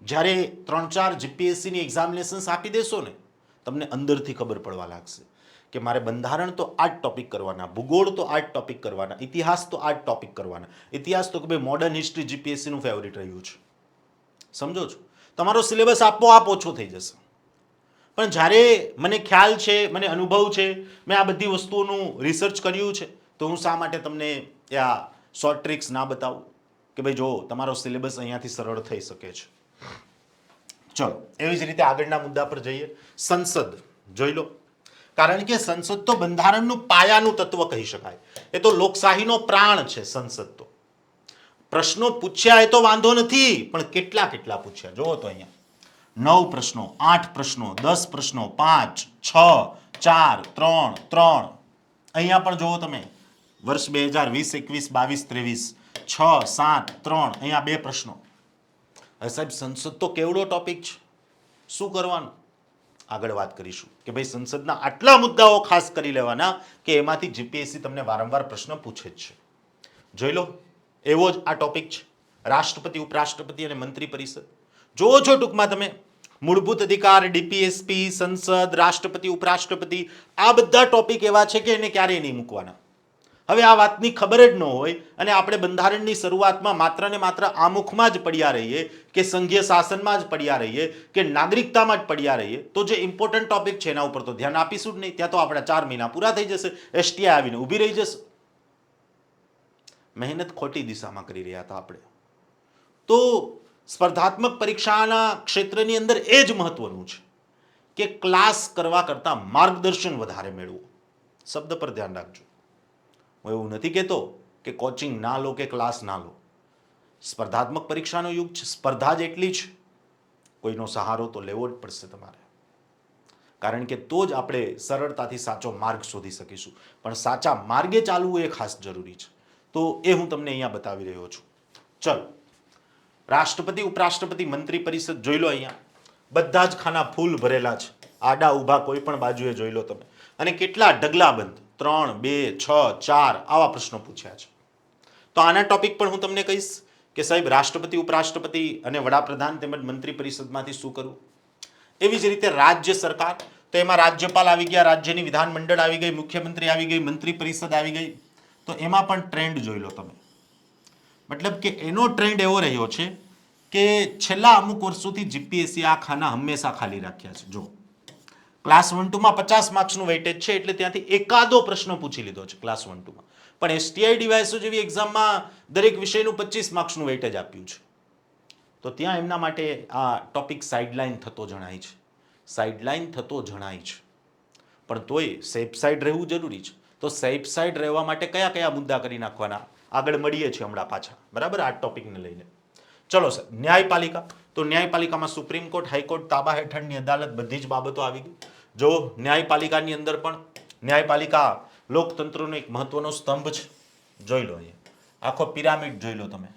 જ્યારે 3-4 જીપીએસસીની એક્ઝામિનેશન્સ આપી દેશો ને, તમને અંદરથી ખબર પડવા લાગશે કે મારે બંધારણ તો આ જ ટોપિક કરવાના, ભૂગોળ તો આ જ ટોપિક કરવાના, ઇતિહાસ તો આ જ ટોપિક કરવાના. ઇતિહાસ તો કે ભાઈ મોડર્ન હિસ્ટ્રી જીપીએસસીનું ફેવરિટ રહ્યું છે. સમજો છો? તમારો સિલેબસ આપોઆપ ઓછો થઈ જશે. પણ જ્યારે મને ખ્યાલ છે, મને અનુભવ છે, મેં આ બધી વસ્તુઓનું રિસર્ચ કર્યું છે, તો હું શા માટે તમને આ શોર્ટ ટ્રિક્સ ના બતાવું કે ભાઈ જો તમારો સિલેબસ અહીંયાથી સરળ થઈ શકે છે. ચલો એવી જ રીતે આગળના મુદ્દા પર જઈએ. સંસદ જોઈ લો, કારણ કે સંસદ તો બંધારણનું પાયાનું તત્વ કહી શકાય. એ તો લોકશાહીનો પ્રાણ છે સંસદ તો. પ્રશ્નો પૂછ્યા એ તો વાંધો નથી, પણ કેટલા કેટલા પૂછ્યા જોવો તો અહીંયા 9 પ્રશ્નો, 8 પ્રશ્નો, 10 પ્રશ્નો, 5, 6, 4, 3, 3. અહીંયા પણ જોવો તમે વર્ષ 2020, 21, 22, 23, 6, 7, 3, અહીંયા 2 પ્રશ્નો. હવે સાહેબ સંસદ તો કેવડો ટોપિક છે, શું કરવાનું? આગળ વાત કરીશું કે ભાઈ સંસદના આટલા મુદ્દાઓ ખાસ કરી લેવાના કે એમાંથી જીપીએસસી તમને વારંવાર પ્રશ્ન પૂછે જ છે. જોઈ લો, એવો જ આ ટોપિક છે. રાષ્ટ્રપતિ, ઉપરાષ્ટ્રપતિ અને મંત્રી પરિષદ. જોવો છો ટૂંકમાં તમે મૂળભૂત અધિકાર, ડીપીએસપી, સંસદ, રાષ્ટ્રપતિ, ઉપરાષ્ટ્રપતિ, આ બધા ટોપિક એવા છે કે એને ક્યારેય નહીં મૂકવાના. હવે આ વાતની ખબર જ ન હોય અને આપણે બંધારણની શરૂઆતમાં માત્ર ને માત્ર આમુખમાં જ પડ્યા રહીએ કે સંઘીય શાસનમાં જ પડ્યા રહીએ કે નાગરિકતામાં જ પડ્યા રહીએ તો જે ઇમ્પોર્ટન્ટ ટોપિક છે એના ઉપર તો ધ્યાન આપીશું જ નહીં. ત્યાં તો આપણા 4 મહિના પૂરા થઈ જશે, એસટીઆઈ આવીને ઊભી રહી જશે. મહેનત ખોટી દિશામાં કરી રહ્યા હતા આપણે. તો સ્પર્ધાત્મક પરીક્ષાના ક્ષેત્રની અંદર એ જ મહત્વનું છે કે ક્લાસ કરવા કરતાં માર્ગદર્શન વધારે મેળવો. શબ્દ પર ધ્યાન રાખજો. હું એવું નથી કહેતો કે કોચિંગ ના લો કે ક્લાસ ના લો. સ્પર્ધાત્મક પરીક્ષાનો યુગ છે, સ્પર્ધા જ એટલી જ, કોઈનો સહારો તો લેવો જ પડશે તમારે, કારણ કે તો જ આપણે સરળતાથી સાચો માર્ગ શોધી શકીશું. પણ સાચા માર્ગે ચાલવું એ ખાસ જરૂરી છે. તો એ હું તમને અહીંયા બતાવી રહ્યો છું. ચલો, રાષ્ટ્રપતિ, ઉપરાષ્ટ્રપતિ, મંત્રી પરિષદ જોઈ લો. અહીંયા બધા જ ખાના ફૂલ ભરેલા છે, આડા ઊભા કોઈ પણ બાજુએ જોઈ લો તમે. અને કેટલા ઢગલાબંધ 3, 2, 6, 4 આવા પ્રશ્નો પૂછ્યા છે. તો આના ટોપિક પણ હું તમને કહીશ કે સાહેબ રાષ્ટ્રપતિ, ઉપરાષ્ટ્રપતિ અને વડાપ્રધાન તેમજ મંત્રી પરિષદમાંથી શું કરવું. એવી જ રીતે રાજ્ય સરકાર, તો એમાં રાજ્યપાલ આવી ગયા, રાજ્યની વિધાનમંડળ આવી ગઈ, મુખ્યમંત્રી આવી ગઈ, મંત્રી પરિષદ આવી ગઈ. તો એમાં પણ ટ્રેન્ડ જોઈ લો તમે. મતલબ કે એનો ટ્રેન્ડ એવો રહ્યો છે કે છેલ્લા અમુક વર્ષોથી જીપીએસસી આ ખાના હંમેશા ખાલી રાખ્યા છે. જો ક્લાસ 1-2માં 50 માર્ક્સનું વેઇટેજ છે એટલે ત્યાંથી એકાદો પ્રશ્ન પૂછી લીધો છે ક્લાસ 1-2માં. પણ એસટીઆઈ ડીવાયસો જેવી એક્ઝામમાં દરેક વિષયનું 25 માર્ક્સનું વેઇટેજ આપ્યું છે. તો ત્યાં એમના માટે આ ટોપિક સાઇડલાઇન થતો જણાય છે, સાઇડલાઇન થતો જણાય છે. પણ તોય સેફ સાઇડ રહેવું જરૂરી છે. તો સેફ સાઇડ રહેવા માટે કયા કયા મુદ્દા કરી નાખવાના, આગળ મળીએ છીએ હમણાં પાછા, બરાબર, આ ટોપિકને લઈને. ચલો સર, ન્યાયપાલિકા. તો ન્યાયપાલિકામાં સુપ્રીમ કોર્ટ, હાઈકોર્ટ, તાબા હેઠળની અદાલત, બધી જ બાબતો આવી ગઈ. જો ન્યાયપાલિકાની અંદર પણ ન્યાયપાલિકા લોકતંત્રનો એક મહત્વનો સ્તંભ છે. જોઈ લો અહીંયા આખો પિરામિડ જોઈ લો તમે.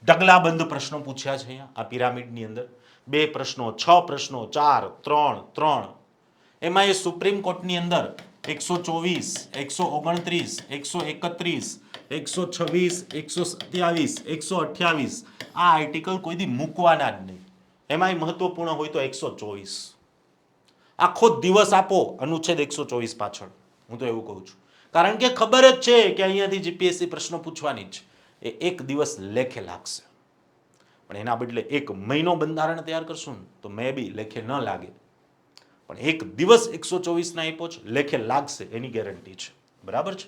ઢગલાબંધ પ્રશ્નો પૂછ્યા છે અહીંયા આ પિરામિડની અંદર. 2 પ્રશ્નો, 6 પ્રશ્નો, 4, 3, 3. એમાં એ સુપ્રીમ કોર્ટની અંદર 124, 129, 131, 126, 127, 128 આ આર્ટિકલ કોઈ દી મૂકવાના જ નહીં. એમાંય મહત્વપૂર્ણ હોય તો 124. આખો દિવસ આપો અનુચ્છેદ 124 પાછળ, હું તો એવું કહું છું. કારણ કે ખબર જ છે કે અહીંયાથી જીપીએસસી પ્રશ્નો પૂછવાની જ. એ એક દિવસ લેખે લાગશે. પણ એના બદલે 1 મહિનો બંધારણ તૈયાર કરશું ને તો મે બી લેખે ન લાગે. પણ એક દિવસ 124 ના આપ્યો છે, લેખે લાગશે એની ગેરંટી છે. બરાબર છે.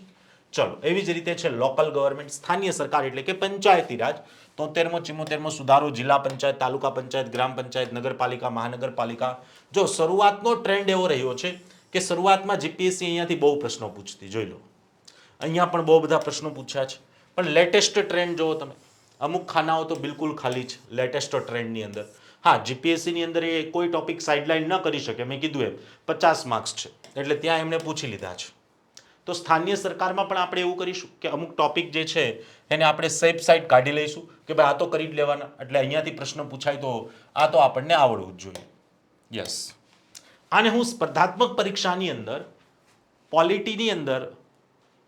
ચલો, એવી જ રીતે છે લોકલ ગવર્મેન્ટ, સ્થાનીય સરકાર એટલે કે પંચાયતી રાજ. 73મો 74મો સુધારો, જિલ્લા પંચાયત, તાલુકા પંચાયત, ગ્રામ પંચાયત, નગરપાલિકા, મહાનગરપાલિકા. જો શરૂઆતનો ટ્રેન્ડ એવો રહ્યો છે કે શરૂઆતમાં જીપીએસસી અહીંયાથી બહુ પ્રશ્નો પૂછતી, જોઈ લો. અહીંયા પણ બહુ બધા પ્રશ્નો પૂછ્યા છે. પણ લેટેસ્ટ ટ્રેન્ડ જોવો તમે, અમુક ખાનાઓ તો બિલકુલ ખાલી છે લેટેસ્ટ ટ્રેન્ડની અંદર. હા, જીપીએસસીની અંદર એ કોઈ ટોપિક સાઇડલાઇન ન કરી શકે, મેં કીધું એમ 50 માર્ક્સ છે એટલે ત્યાં એમણે પૂછી લીધા છે. તો સ્થાનીય સરકારમાં પણ આપણે એવું કરીશું કે અમુક ટોપિક જે છે એને આપણે સેફ સાઇડ કાઢી લઈશું કે ભાઈ આ તો કરી જ લેવાના, એટલે અહીંયાથી પ્રશ્ન પૂછાય તો આ તો આપણને આવડવું જ જોઈએ. યસ, આને હું સ્પર્ધાત્મક પરીક્ષાની અંદર પોલિટીની અંદર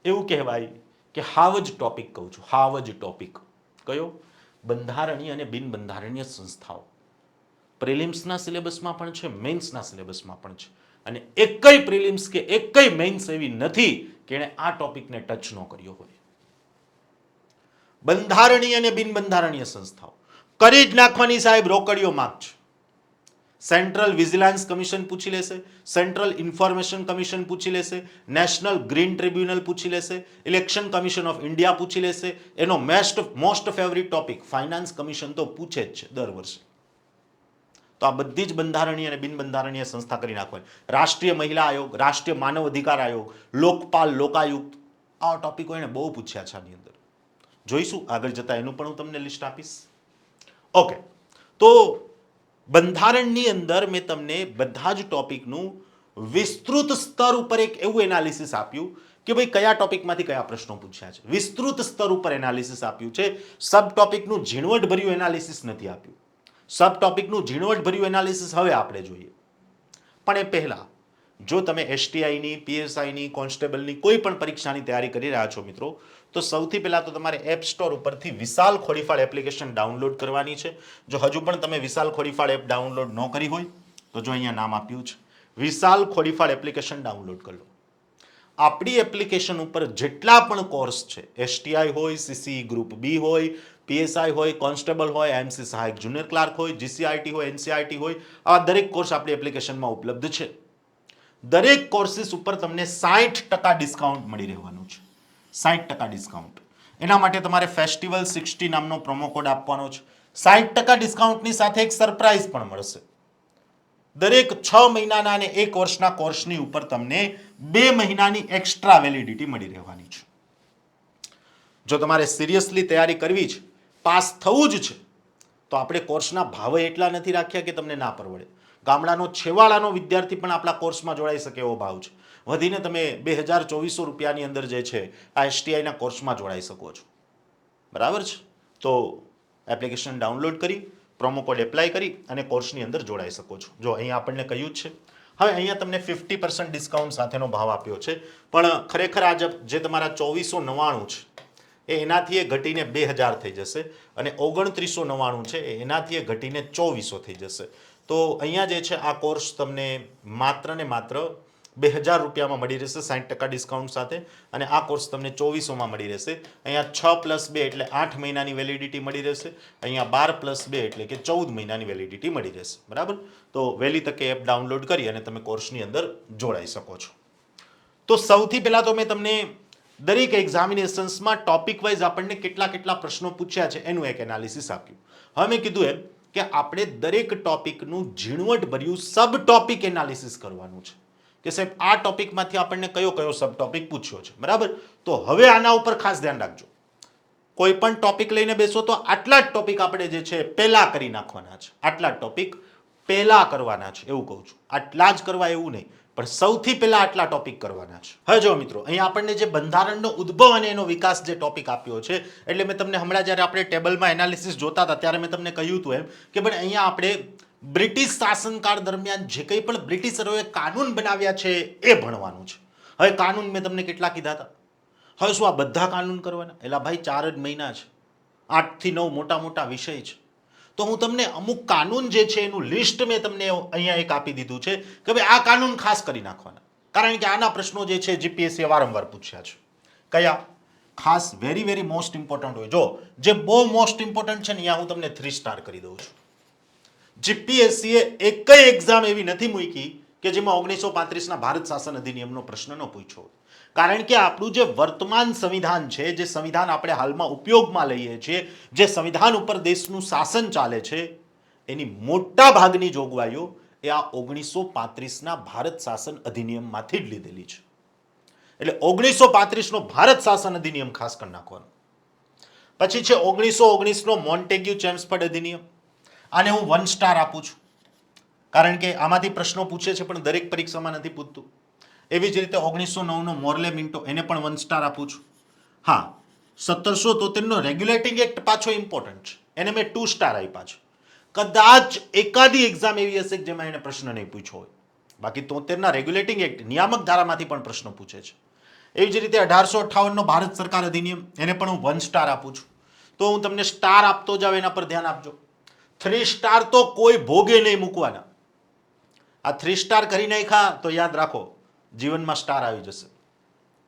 એવું કહેવાય કે હાવ જ ટોપિક કહું છું. હાવ જ ટોપિક કયો? બંધારણીય અને બિન બંધારણીય સંસ્થાઓ. પ્રિલિમ્સના સિલેબસમાં પણ છે, મેન્સના સિલેબસમાં પણ છે. અને એકય પ્રિલિમ્સ કે એકય મેઇન્સ એવી નથી કે એણે આ ટોપિકને ટચ ન કર્યો હોય. બંધારણીય અને બિનબંધારણીય સંસ્થાઓ કરી જ નાખવાની સાહેબ, રોકડીઓ માગ છે. સેન્ટ્રલ વિજિલન્સ કમિશન પૂછી લેશે, સેન્ટ્રલ ઇન્ફોર્મેશન કમિશન પૂછી લેશે, નેશનલ ગ્રીન ટ્રિબ્યુનલ પૂછી લેશે, ઇલેક્શન કમિશન ઓફ ઇન્ડિયા પૂછી લેશે, એનો most favourite topic finance commission તો પૂછે જ છે દર વર્ષે. તો આ બધી જ બંધારણીય અને બિનબંધારણીય સંસ્થા કરી નાખવાની. રાષ્ટ્રીય મહિલા આયોગ, રાષ્ટ્રીય માનવ અધિકાર આયોગ, લોકપાલ, લોકાયુક્ત, આ ટોપિકો એને બહુ પૂછ્યા છે આની અંદર. જોઈશું આગળ જતા એનું પણ હું તમને લિસ્ટ આપીશ. ઓકે, તો બંધારણની અંદર મેં તમને બધા જ ટોપિકનું વિસ્તૃત સ્તર ઉપર એક એવું એનાલિસિસ આપ્યું કે ભાઈ કયા ટોપિકમાંથી કયા પ્રશ્નો પૂછ્યા છે. વિસ્તૃત સ્તર ઉપર એનાલિસિસ આપ્યું છે. સબ ટોપિકનું ઝીણવટભર્યું એનાલિસિસ નથી આપ્યું. સબ ટોપિકનું ઝીણવટભર્યું એનાલિસિસ હવે આપણે જોઈએ. પણ એ પહેલા જો તમે એસટીઆઈની, પીએસઆઈની, કોન્સ્ટેબલની કોઈ પણ પરીક્ષાની તૈયારી કરી રહ્યા છો મિત્રો, તો સૌથી પહેલા તો તમારે એપ સ્ટોર ઉપરથી વિશાલ ખોડીફાળ એપ્લિકેશન ડાઉનલોડ કરવાની છે. જો હજુ પણ તમે વિશાલ ખોડીફાળ એપ ડાઉનલોડ ન કરી હોય તો જો અહીંયા નામ આપ્યું છે વિશાલ ખોડીફાળ એપ્લિકેશન ડાઉનલોડ કરી લો. આપણી એપ્લિકેશન ઉપર જેટલા પણ કોર્સ છે, એસટીઆઈ હોય, સીસી ગ્રુપ બી હોય, પીએસઆઈ હોય, કોન્સ્ટેબલ હોય, એમસી સહાયક જુનિયર ક્લાર્ક હોય, જીસીઆઈટી હોય, એનસીઆઈટી હોય, આ દરેક કોર્સ આપણી એપ્લિકેશનમાં ઉપલબ્ધ છે. દરેક કોર્સિસ ઉપર તમને 60% ડિસ્કાઉન્ટ મળી રહેવાનું છે. 60% ડિસ્કાઉન્ટ. એના માટે તમારે ફેસ્ટિવલ 60 નામનો પ્રોમો કોડ આપવાનો છે. 60% ડિસ્કાઉન્ટની સાથે એક સરપ્રાઈઝ પણ મળશે. દરેક 6 મહિનાના અને 1 વર્ષના કોર્સની ઉપર તમને 2 મહિનાની એક્સ્ટ્રા વેલિડિટી મળી રહેવાની છે. જો તમારે સિરિયસલી તૈયારી કરવી છે, પાસ થવું જ છે, તો આપણે કોર્સના ભાવ એટલા નથી રાખ્યા કે તમને ના પરવડે. ગામડાનો છેવાડાનો વિદ્યાર્થી પણ આપણા કોર્સમાં જોડાઈ શકે એવો ભાવ છે. વધીને તમે 2200 રૂપિયાની અંદર જે છે આ એસટીઆઈના કોર્સમાં જોડાઈ શકો છો. બરાબર છે? તો એપ્લિકેશન ડાઉનલોડ કરી, પ્રોમો કોડ એપ્લાય કરી અને કોર્સની અંદર જોડાઈ શકો છો. જો અહીંયા આપણને કહ્યું જ છે. હવે અહીંયા તમને 50% ડિસ્કાઉન્ટ સાથેનો ભાવ આપ્યો છે, પણ ખરેખર આ જે તમારા 2499 છે એ એનાથી એ ઘટીને 2000 થઈ જશે અને 2999 છે એ એનાથી એ ઘટીને 2400 થઈ જશે. તો અહીંયા જે છે આ કોર્સ તમને માત્ર ને માત્ર 2000 રૂપિયામાં મળી રહેશે 60% ડિસ્કાઉન્ટ સાથે, અને આ કોર્સ તમને 2400માં મળી રહેશે. અહીંયા 6+2 એટલે 8 મહિનાની વેલિડિટી મળી રહેશે. અહીંયા 12+2 એટલે કે 14 મહિનાની વેલિડિટી મળી રહેશે. બરાબર? તો વહેલી તકે એપ ડાઉનલોડ કરી અને તમે કોર્સની અંદર જોડાઈ શકો છો. તો સૌથી પહેલા તો મેં તમને દરેક એક્ઝામિનેશન્સમાં ટોપિક વાઇઝ આપણને કેટલા પ્રશ્નો પૂછ્યા છે એનું એક એનાલિસિસ આપ્યું. હવે મેં કીધું એમ કે આપણે દરેક ટોપિકનું ઝીણવટભર્યું સબ ટોપિક એનાલિસિસ કરવાનું છે કે સાહેબ આ ટોપિકમાંથી આપણને કયો સબ ટોપિક પૂછ્યો છે. બરાબર? તો હવે આના ઉપર ખાસ ધ્યાન રાખજો. કોઈ પણ ટોપિક લઈને બેસો તો આટલા જ ટોપિક આપણે જે છે પહેલા કરી નાખવાના છે. આટલા જ ટોપિક પહેલા કરવાના છે એવું કહું છું. આટલા જ કરવા એવું નહીં, પણ સૌથી પહેલા આટલા ટોપિક કરવાના છે. હવે જો મિત્રો, અહીંયા આપણને જે બંધારણનો ઉદ્ભવ અને એનો વિકાસ જે ટોપિક આપ્યો છે, એટલે મેં તમને હમણાં જ્યારે આપણે ટેબલમાં એનાલિસિસ જોતા હતા ત્યારે મેં તમને કહ્યું હતું એમ કે ભાઈ અહીંયા આપણે બ્રિટિશ શાસનકાળ દરમિયાન જે કંઈ પણ બ્રિટિશરોએ કાનૂન બનાવ્યા છે એ ભણવાનું છે. હવે કાનૂન મેં તમને કેટલા કીધા હતા? હવે શું આ બધા કાનૂન કરવાના? એલા ભાઈ 4 જ મહિના છે, 8 થી 9 મોટા મોટા વિષય છે. તો હું તમને અમુક કાનૂન જે છે એનું લિસ્ટ મેં તમને અહીંયા એક આપી દીધું છે કે ભાઈ આ કાનૂન ખાસ કરી નાખવાના, કારણ કે આના પ્રશ્નો જે છે જીપીએસસીએ વારંવાર પૂછ્યા છે. કયા? ખાસ વેરી મોસ્ટ ઇમ્પોર્ટન્ટ હોય. જો જે બહુ મોસ્ટ ઇમ્પોર્ટન્ટ છે ને અહીંયા હું તમને 3 સ્ટાર કરી દઉં છું. જીપીએસસીએ એકય એક્ઝામ એવી નથી મૂકી કે જેમાં 1935ના ભારત શાસન અધિનિયમનો પ્રશ્ન ન પૂછ્યો હોય. કારણ કે આપણું જે વર્તમાન સંવિધાન છે, જે સંવિધાન આપણે હાલમાં ઉપયોગમાં લઈએ છીએ, જે સંવિધાન ઉપર દેશનું શાસન ચાલે છે, એની મોટા ભાગની જોગવાઈઓ એ આ 1935ના ભારત શાસન અધિનિયમમાંથી જ લીધેલી છે. એટલે 1935નો ભારત શાસન અધિનિયમ ખાસ કરી નાખવાનો. પછી છે 1919નો મોન્ટેગ્યુ ચેમ્સફર્ડ અધિનિયમ. આને હું 1 સ્ટાર આપું છું, કારણ કે આમાંથી પ્રશ્નો પૂછે છે પણ દરેક પરીક્ષામાં નથી પૂછતું. એવી જ રીતે 1909નો મોર્લે મિન્ટો, એને પણ 1 સ્ટાર આપું છું. હા, 1773નો રેગ્યુલેટિંગ એક્ટ પાછો ઇમ્પોર્ટન્ટ છે, એને મેં 2 સ્ટાર આપ્યા છે. કદાચ એકાદી એક્ઝામ એવી હશે કે જેમાં એને પ્રશ્ન નહીં પૂછ્યો હોય. બાકી 73ના રેગ્યુલેટિંગ એક્ટ નિયામક ધારામાંથી પણ પ્રશ્નો પૂછે છે. એવી જ રીતે 1858નો ભારત સરકાર અધિનિયમ, એને પણ હું 1 સ્ટાર આપું છું. તો હું તમને સ્ટાર આપતો જાઉં, એના પર ધ્યાન આપજો. 3 સ્ટાર તો કોઈ ભોગે નહીં મૂકવાના. આ 3 સ્ટાર કરી નાખ્યા તો યાદ રાખો જીવનમાં સ્ટાર આવી જશે.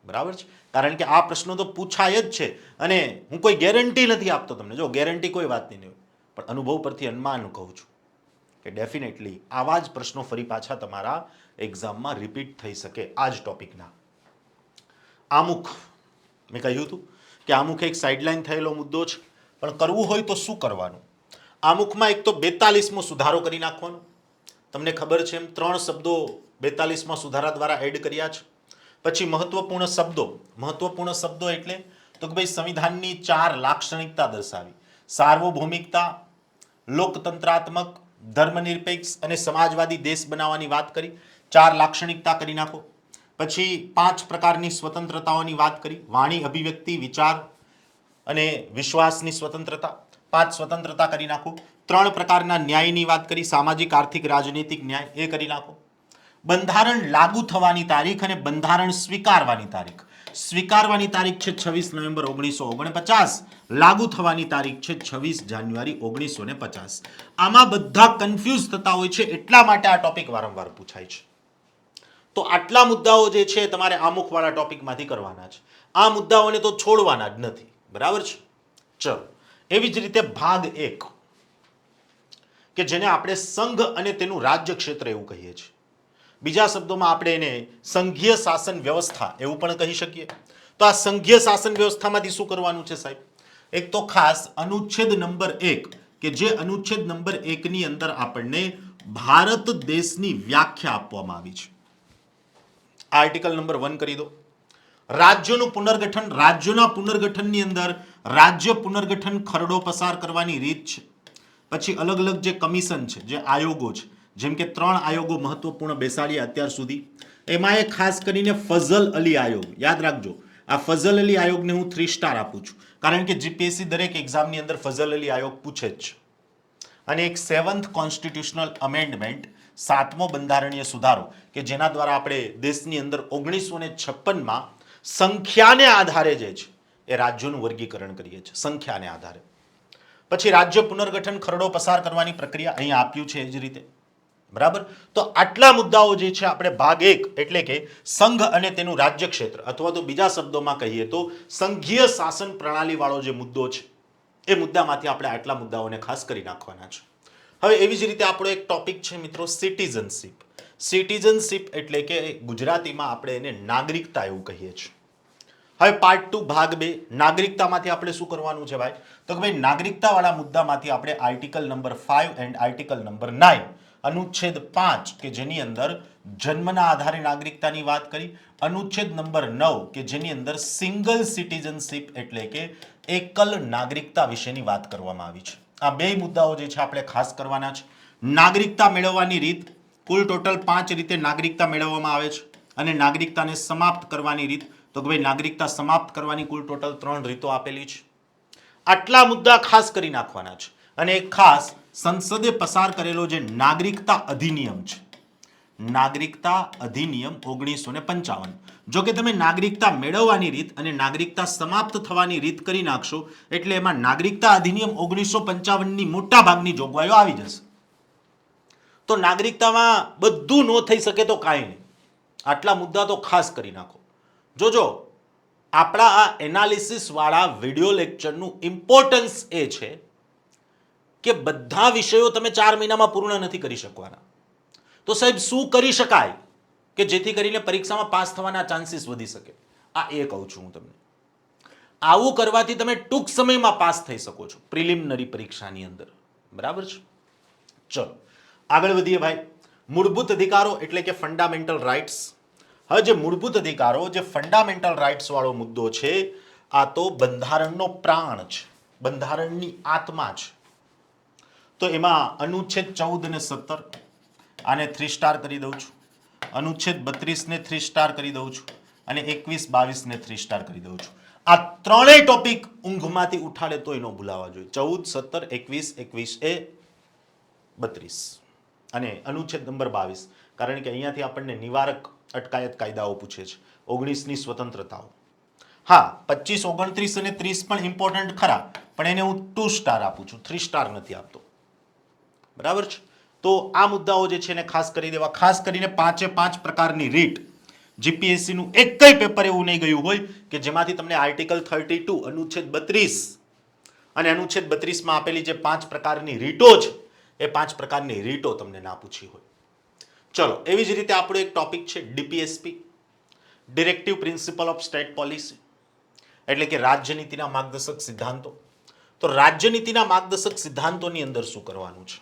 બરાબર છે, કારણ કે આ પ્રશ્નો તો પૂછાય જ છે. અને હું કોઈ ગેરંટી નથી આપતો તમને, જો ગેરંટી કોઈ વાતની નહીં હોય, પણ અનુભવ પરથી અનુમાન કહું છું કે ડેફિનેટલી આવા જ પ્રશ્નો ફરી પાછા તમારા એક્ઝામમાં રિપીટ થઈ શકે આ જ ટોપિકના. આમુખ, મેં કહ્યું હતું કે આમુખ એક સાઇડલાઇન થયેલો મુદ્દો છે, પણ કરવું હોય તો શું કરવાનું? આમુખમાં એક તો 42મો સુધારો કરી નાખવાનો. તમને ખબર છે એમ 3 શબ્દો 42માં સુધારા દ્વારા એડ કર્યા છે. પછી મહત્વપૂર્ણ શબ્દો એટલે તો કે ભાઈ સંવિધાનની 4 લાક્ષણિકતા દર્શાવી: સાર્વભૌમિકતા, લોકતંત્રાત્મક, ધર્મનિરપેક્ષ અને સમાજવાદી દેશ બનાવવાની વાત કરી. 4 લાક્ષણિકતા કરી નાખો. પછી 5 પ્રકારની સ્વતંત્રતાઓની વાત કરી: વાણી, અભિવ્યક્તિ, વિચાર અને વિશ્વાસની સ્વતંત્રતા. 5 સ્વતંત્રતા કરી નાખો. 3 પ્રકારના ન્યાયની વાત કરી: સામાજિક, આર્થિક, રાજનૈતિક ન્યાય, એ કરી નાખો. બંધારણ લાગુ થવાની તારીખ અને બંધારણ સ્વીકારવાની તારીખ. સ્વીકારવાની તારીખ છે 26 નવેમ્બર 1949, લાગુ થવાની તારીખ છે 26 જાન્યુઆરી 1950. આમાં બધા કન્ફ્યુઝ થતા હોય છે, એટલા માટે આ ટોપિક વારંવાર પૂછાય છે. તો આટલા મુદ્દાઓ જે છે તમારે આમુખવાળા ટોપિકમાંથી કરવાના છે. આ મુદ્દાઓને તો છોડવાના જ નથી. બરાબર છે? ચલો, એવી જ રીતે ભાગ 1 કે જેને આપણે સંઘ અને તેનું રાજ્ય ક્ષેત્ર એવું કહીએ છીએ. બીજા શબ્દોમાં આપણે એને સંઘીય શાસન વ્યવસ્થા એવું પણ કહી શકીએ. તો આ સંઘીય શાસન વ્યવસ્થામાંથી શું કરવાનું છે સાહેબ? એક તો ખાસ અનુચ્છેદ નંબર 1 કે જે અનુચ્છેદ નંબર 1 ની અંદર આપણને ભારત દેશની વ્યાખ્યા આપવામાં આવી છે. આર્ટિકલ નંબર 1 કરી દો. રાજ્યોનું પુનર્ગઠન, રાજ્યોના પુનર્ગઠનની અંદર રાજ્ય પુનર્ગઠન ખરડો પસાર કરવાની રીત છે. પછી અલગ અલગ જે કમિશન છે, જે આયોગો છે, જેમ કે 3 આયોગો મહત્વપૂર્ણ બેસાડ્યા અત્યાર સુધી. એમાં એ ખાસ કરીને ફઝલ અલી આયોગ, યાદ રાખજો, આ ફઝલ અલી આયોગને હું 3 સ્ટાર આપું છું, કારણ કે જીપીએસસી દરેક એક્ઝામની અંદર ફઝલ અલી આયોગ પૂછે જ છે. અને એક 7th કોન્સ્ટિટ્યુશનલ અમેન્ડમેન્ટ, 7મો બંધારણીય સુધારો, કે જેના દ્વારા આપણે દેશની અંદર 1956માં સંખ્યાને આધારે જે છે એ રાજ્યોનું વર્ગીકરણ કરીએ છીએ, સંખ્યાને આધારે. પછી રાજ્ય પુનર્ગઠન ખરડો પસાર કરવાની પ્રક્રિયા અહીંયા આપ્યું છે એ જ રીતે. બરાબર? તો આટલા મુદ્દાઓ જે છે આપણે ભાગ 1 એટલે કે સંઘ અને તેનું રાજ્ય ક્ષેત્ર, અથવા તો બીજા શબ્દોમાં કહીએ તો સંઘીય શાસન પ્રણાલી વાળો જે મુદ્દો છે એ મુદ્દામાંથી આપણે આટલા મુદ્દાઓને ખાસ કરી નાખવાના છે. હવે એવી જ રીતે આપણો એક ટોપિક છે મિત્રો સિટીઝનશીપ. સિટીઝનશીપ એટલે કે ગુજરાતીમાં આપણે એને નાગરિકતા એવું કહીએ છીએ. હવે પાર્ટ 2 ભાગ 2 નાગરિકતામાંથી આપણે શું કરવાનું છે ભાઈ? તો કે ભાઈ નાગરિકતાવાળા મુદ્દામાંથી આપણે article number 5 and article number 9, અનુચ્છેદ 5 કે જેની અંદર જન્મના આધારે નાગરિકતાની વાત કરી, અનુચ્છેદ નંબર 9 કે જેની અંદર સિંગલ સિટીઝનશીપ એટલે કે એકલ નાગરિકતા વિશેની વાત કરવામાં આવી છે. આ બે મુદ્દાઓ જે છે આપણે ખાસ કરવાના છે. નાગરિકતા મેળવવાની રીત, કુલ ટોટલ 5 રીતે નાગરિકતા મેળવવામાં આવે છે. અને નાગરિકતાને સમાપ્ત કરવાની રીત, તો કે ભાઈ નાગરિકતા સમાપ્ત કરવાની કુલ ટોટલ 3 રીતો આપેલી છે. આટલા મુદ્દા ખાસ કરી નાખવાના છે. અને એક ખાસ સંસદે પસાર કરેલો જે નાગરિકતા અધિનિયમ છે, નાગરિકતા અધિનિયમ 1955, જો કે તમે નાગરિકતા મેળવવાની રીત અને નાગરિકતા સમાપ્ત થવાની રીત કરી નાખશો એટલે એમાં નાગરિકતા અધિનિયમ 1955ની મોટા ભાગની જોગવાઈઓ આવી જશે. તો નાગરિકતામાં બધું ન થઈ શકે તો કાંઈ નહીં. આટલા મુદ્દા તો ખાસ કરી નાખો. જોજો, આપણા આ એનાલિસિસ વાળા વિડિયો લેક્ચરનું ઇમ્પોર્ટન્સ એ છે કે બધા વિષયો તમે 4 મહિનામાં પૂર્ણ નથી કરી શકવાના. તો સાહેબ શું કરી શકાય કે જેથી કરીને પરીક્ષામાં પાસ થવાના ચાન્સીસ વધી શકે? આ એ કહું છું હું તમને. આવું કરવાથી તમે ટૂંક સમયમાં પાસ થઈ શકો છો પ્રિલિમિનરી પરીક્ષાની અંદર. બરાબર છે? ચલો આગળ વધીએ ભાઈ. મૂળભૂત અધિકારો એટલે કે ફંડામેન્ટલ રાઇટ્સ. હવે જે મૂળભૂત અધિકારો, જે ફંડામેન્ટલ રાઇટ્સ વાળો મુદ્દો છે, આ તો બંધારણનો પ્રાણ છે, બંધારણની આત્મા છે. તો એમાં અનુચ્છેદ 14 અને 17 આને 3 સ્ટાર કરી દઉં છું, અનુચ્છેદ 32 ને 3 સ્ટાર કરી દઉં છું, અને 21, 22 ને 3 સ્ટાર કરી દઉં છું. આ ત્રણેય ટોપિક ઊંઘમાંથી ઉઠાડે તોય ન ભૂલાવા જોઈએ. 14, 17, 21 એ 32 અને અનુચ્છેદ નંબર 22, કારણ કે અહીંયાથી આપણને નિવારક અટકાયત કાયદાઓ પૂછે છે, 19ની સ્વતંત્રતાઓ. હા, 25, 29 અને 30 પણ ઇમ્પોર્ટન્ટ ખરા, પણ એને હું 2 સ્ટાર આપું છું, 3 સ્ટાર નથી આપતો. બરાબર છે? તો આ મુદ્દાઓ જે છે એને ખાસ કરી દેવા. ખાસ કરીને 5 પ્રકારની રીટ. જીપીએસસી નું એક કઈ પેપર એવું નહીં ગયું હોય કે જેમાંથી તમને આર્ટિકલ 32 અનુચ્છેદ 32 અને અનુચ્છેદ 32 માં આપેલી જે 5 પ્રકારની રીટો છે એ 5 પ્રકારની રીટો તમને ના પૂછી હોય. ચલો, એવી જ રીતે આપણો એક ટોપિક છે DPSP, directive principal of state policy, એટલે કે રાજ્ય નીતિના માર્ગદર્શક સિદ્ધાંતો. તો રાજ્ય નીતિના માર્ગદર્શક સિદ્ધાંતોની અંદર શું કરવાનું છે?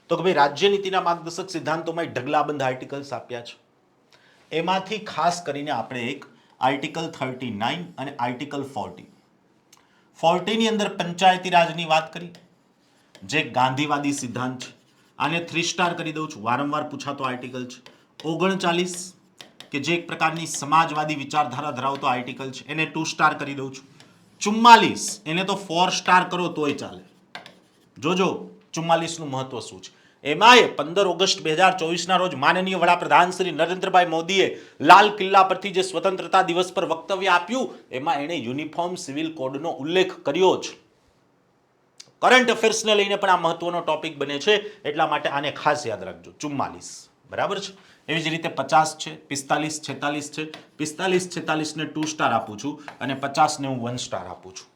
તો કે ભાઈ રાજ્ય નીતિના માર્ગદર્શક સિદ્ધાંતોમાં ઢગલાબંધ આર્ટિકલ્સ આપ્યા છે. એમાંથી ખાસ કરીને આપણે એક આર્ટિકલ 39 અને આર્ટિકલ 40. 40 ની અંદર પંચાયતી રાજની વાત કરી, જે ગાંધીવાદી સિદ્ધાંત છે. આને 3 સ્ટાર કરી દઉં છું, વારંવાર પૂછાતો આર્ટિકલ છે. 39 કે જે એક પ્રકારની સમાજવાદી વિચારધારા ધરાવતો આર્ટિકલ છે, એને 2 સ્ટાર કરી દઉં છું. 44 એને તો 4 સ્ટાર કરો તોય ચાલે. જોજો 44 નું મહત્વ શું છે. એમાંય 15 ઓગસ્ટ 2024 ના રોજ માનનીય વડાપ્રધાન શ્રી નરેન્દ્રભાઈ મોદીએ લાલ કિલ્લા પરથી જે સ્વતંત્રતા દિવસ પર વક્તવ્ય આપ્યું એમાં એણે યુનિફોર્મ સિવિલ કોડનો ઉલ્લેખ કર્યો છે. કરંટ અફેર્સને લઈને પણ આ મહત્વનો ટોપિક બને છે, એટલા માટે આને ખાસ યાદ રાખજો. 44 બરાબર છે. એવી જ રીતે 50 છે, 45 46 છે. 45 46 ને 2 સ્ટાર આપું છું અને 50 ને હું 1 સ્ટાર આપું છું.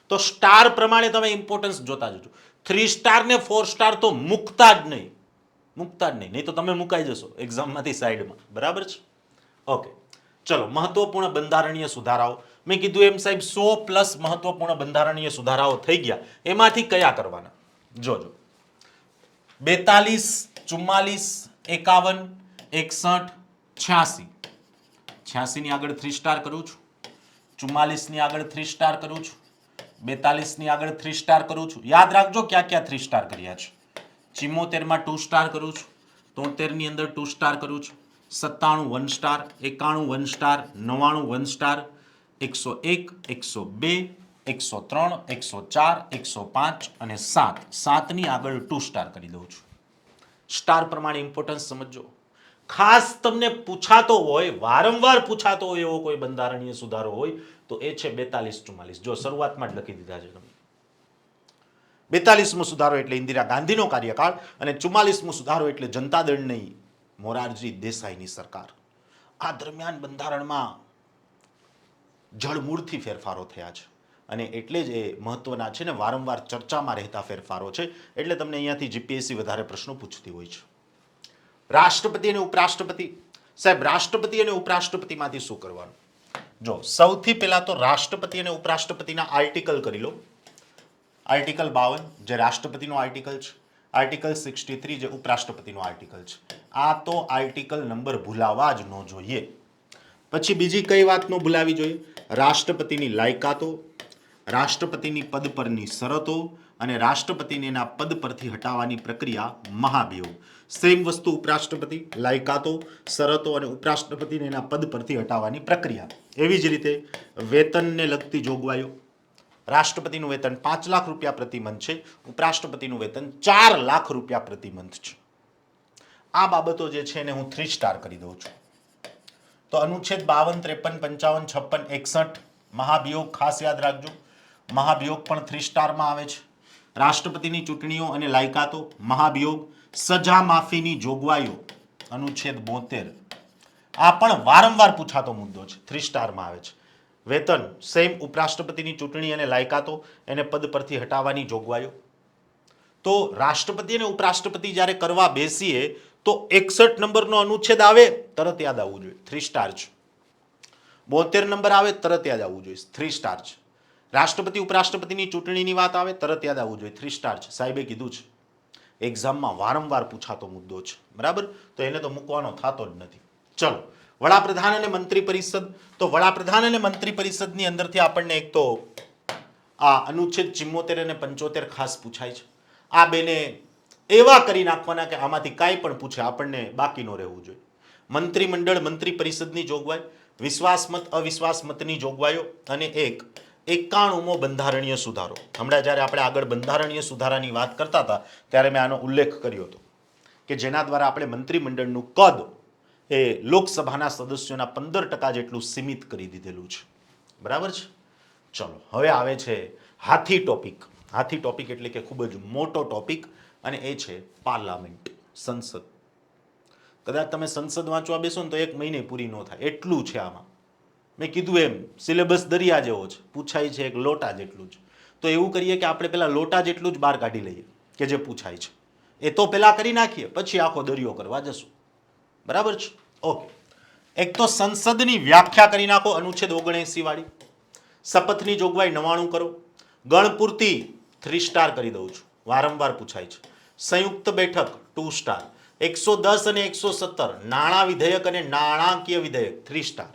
તો સ્ટાર પ્રમાણે તમે ઇમ્પોર્ટન્સ જોતા જજો. 3 સ્ટાર ને 4 સ્ટાર તો મૂકતા જ નહીં, નહીં તો તમે મુકાઈ જશો એક્ઝામમાંથી સાઈડમાં. બરાબર છે? ઓકે, ચલો. મહત્વપૂર્ણ બંધારણીય સુધારાઓ મેં કીધું એમ સાહેબ 100 પ્લસ મહત્વપૂર્ણ બંધારણીય સુધારાઓ થઈ ગયા. એમાંથી કયા કરવાના જોજો. 42 44 51 61 86. 86 ની આગળ 3 સ્ટાર કરું છું, 44 ની આગળ 3 સ્ટાર કરું છું, 42 ની આગળ 3 સ્ટાર કરું છું. યાદ રાખજો ક્યાં ક્યાં 3 સ્ટાર કર્યા છે. 74 માં 2 સ્ટાર કરું છું, 73 ની અંદર 2 સ્ટાર કરું છું, 97 1 સ્ટાર, 91 1 સ્ટાર, 99 1 સ્ટાર, 101 102 103 104 105 અને 7 ની આગળ 2 સ્ટાર કરી દઉં છું. સ્ટાર પ્રમાણે ઇમ્પોર્ટન્સ સમજો. ખાસ તમને પૂછાતો હોય, વારંવાર પૂછાતો હોય એવો કોઈ બંધારણીય સુધારો હોય તો એ છે 42 44. જો શરૂઆતમાં જ લખી દીધા છે તમે. 42મો સુધારો એટલે ઇન્દિરા ગાંધીનો કાર્યકાળ અને 44મો સુધારો એટલે જનતા દળ નહીં, મોરારજી દેસાઈની સરકાર. આ દરમિયાન બંધારણમાં જળમૂળથી ફેરફારો થયા છે અને એટલે જ એ મહત્વના છે ને વારંવાર ચર્ચામાં રહેતા ફેરફારો છે. એટલે તમને અહીંયાથી જીપીએસસી વધારે પ્રશ્નો પૂછતી હોય છે. રાષ્ટ્રપતિ અને ઉપરાષ્ટ્રપતિ. સાહેબ રાષ્ટ્રપતિ અને ઉપરાષ્ટ્રપતિમાંથી શું કરવાનું? જો સૌથી પહેલા તો રાષ્ટ્રપતિ અને ઉપરાષ્ટ્રપતિના આર્ટિકલ કરી લો. આર્ટિકલ 52 જે રાષ્ટ્રપતિનો આર્ટિકલ છે, આર્ટિકલ 63 જે ઉપરાષ્ટ્રપતિનો આર્ટિકલ છે. આ તો આર્ટિકલ નંબર ભૂલાવા જ ન જોઈએ. પછી બીજી કઈ વાત ન ભૂલાવી જોઈએ? રાષ્ટ્રપતિની લાયકાતો, રાષ્ટ્રપતિની પદ પરની શરતો અને રાષ્ટ્રપતિને એના પદ પરથી હટાવવાની પ્રક્રિયા મહાભિયોગ. સેમ વસ્તુ ઉપરાષ્ટ્રપતિ, લાયકાતો, શરતો અને ઉપરાષ્ટ્રપતિને એના પદ પરથી હટાવવાની પ્રક્રિયા. એવી જ રીતે વેતનને લગતી જોગવાઈઓ. રાષ્ટ્રપતિનું વેતન 5 લાખ રૂપિયા પ્રતિ મંથ છે, ઉપરાષ્ટ્રપતિનું વેતન 4 લાખ રૂપિયા પ્રતિ મંથ છે. આ બાબતો જે છે એને હું 3 સ્ટાર કરી દઉં છું. તો અનુચ્છેદ 52 53 55 56 61 મહાભિયોગ ખાસ યાદ રાખજો. મહાભિયોગ પણ 3 સ્ટારમાં આવે છે. રાષ્ટ્રપતિની ચૂંટણીઓ અને લાયકાતો મહાભિયોગ. સજા માફીની જોગવાઈઓ અનુચ્છેદ 72 આ પણ વારંવાર પૂછાતો મુદ્દો છે, 3 સ્ટારમાં આવે છે. વેતન સેમ ઉપરાષ્ટ્રપતિની ચૂંટણી અને લાયકાતો એને પદ પરથી હટાવવાની જોગવાઈઓ. તો રાષ્ટ્રપતિ અને ઉપરાષ્ટ્રપતિ જ્યારે કરવા બેસીએ તો 61 નંબરનો અનુચ્છેદ આવે તરત યાદ આવવું જોઈએ, 3 સ્ટાર છે. 72 નંબર આવે તરત યાદ આવવું જોઈએ, 3 સ્ટાર છે. રાષ્ટ્રપતિ ઉપરાષ્ટ્રપતિની ચૂંટણીની વાત આવે તરત યાદ આવવું જોઈએ, 3 સ્ટાર છે. સાહેબે કીધું છે એક્ઝામમાં વારંવાર પૂછાતો મુદ્દો છે, બરાબર? તો એને તો મૂકવાનો થતો જ નથી. ચલો, વડાપ્રધાન અને મંત્રી પરિષદ. તો વડાપ્રધાન અને મંત્રી પરિષદની અંદરથી આપણને એક તો આ અનુચ્છેદ 74 અને 75 ખાસ પૂછાય છે. આ બેને એવા કરી નાખવાના કે આમાંથી કાંઈ પણ પૂછે આપણને બાકી ન રહેવું જોઈએ. મંત્રીમંડળ મંત્રી પરિષદની જોગવાઈ, વિશ્વાસમત અવિશ્વાસમતની જોગવાઈઓ અને 91મો બંધારણીય સુધારો. હમણાં જ્યારે આપણે આગળ બંધારણીય સુધારાની વાત કરતા હતા ત્યારે મેં આનો ઉલ્લેખ કર્યો હતો કે જેના દ્વારા આપણે મંત્રીમંડળનું કદ એ લોકસભાના સદસ્યોના 15% જેટલું સીમિત કરી દીધેલું છે. બરાબર છે? ચલો, હવે આવે છે હાથી ટોપિક. હાથી ટોપિક એટલે કે ખૂબ જ મોટો ટોપિક. અને એ છે પાર્લામેન્ટ, સંસદ. કદાચ તમે સંસદ વાંચવા બેસો ને તો 1 મહિને પૂરી ન થાય, એટલું છે આમાં. મેં કીધું એમ સિલેબસ દરિયા જેવો છે, પૂછાય છે એક લોટા જેટલું જ. તો એવું કરીએ કે આપણે પેલા લોટા જેટલું જ બહાર કાઢી લઈએ કે જે પૂછાય છે, એ તો પેલા કરી નાખીએ, પછી આખો દરિયો કરવા જશું. બરાબર છે? ઓકે. એક તો સંસદની વ્યાખ્યા કરી નાખો, અનુચ્છેદ 79 વાળી. શપથની જોગવાઈ 99 કરો. ગણપૂર્તિ 3 સ્ટાર કરી દઉં છું, વારંવાર પૂછાય છે. સંયુક્ત બેઠક 2 સ્ટાર. 110 અને 117 નાણાં વિધેયક અને નાણાકીય વિધેયક 3 સ્ટાર.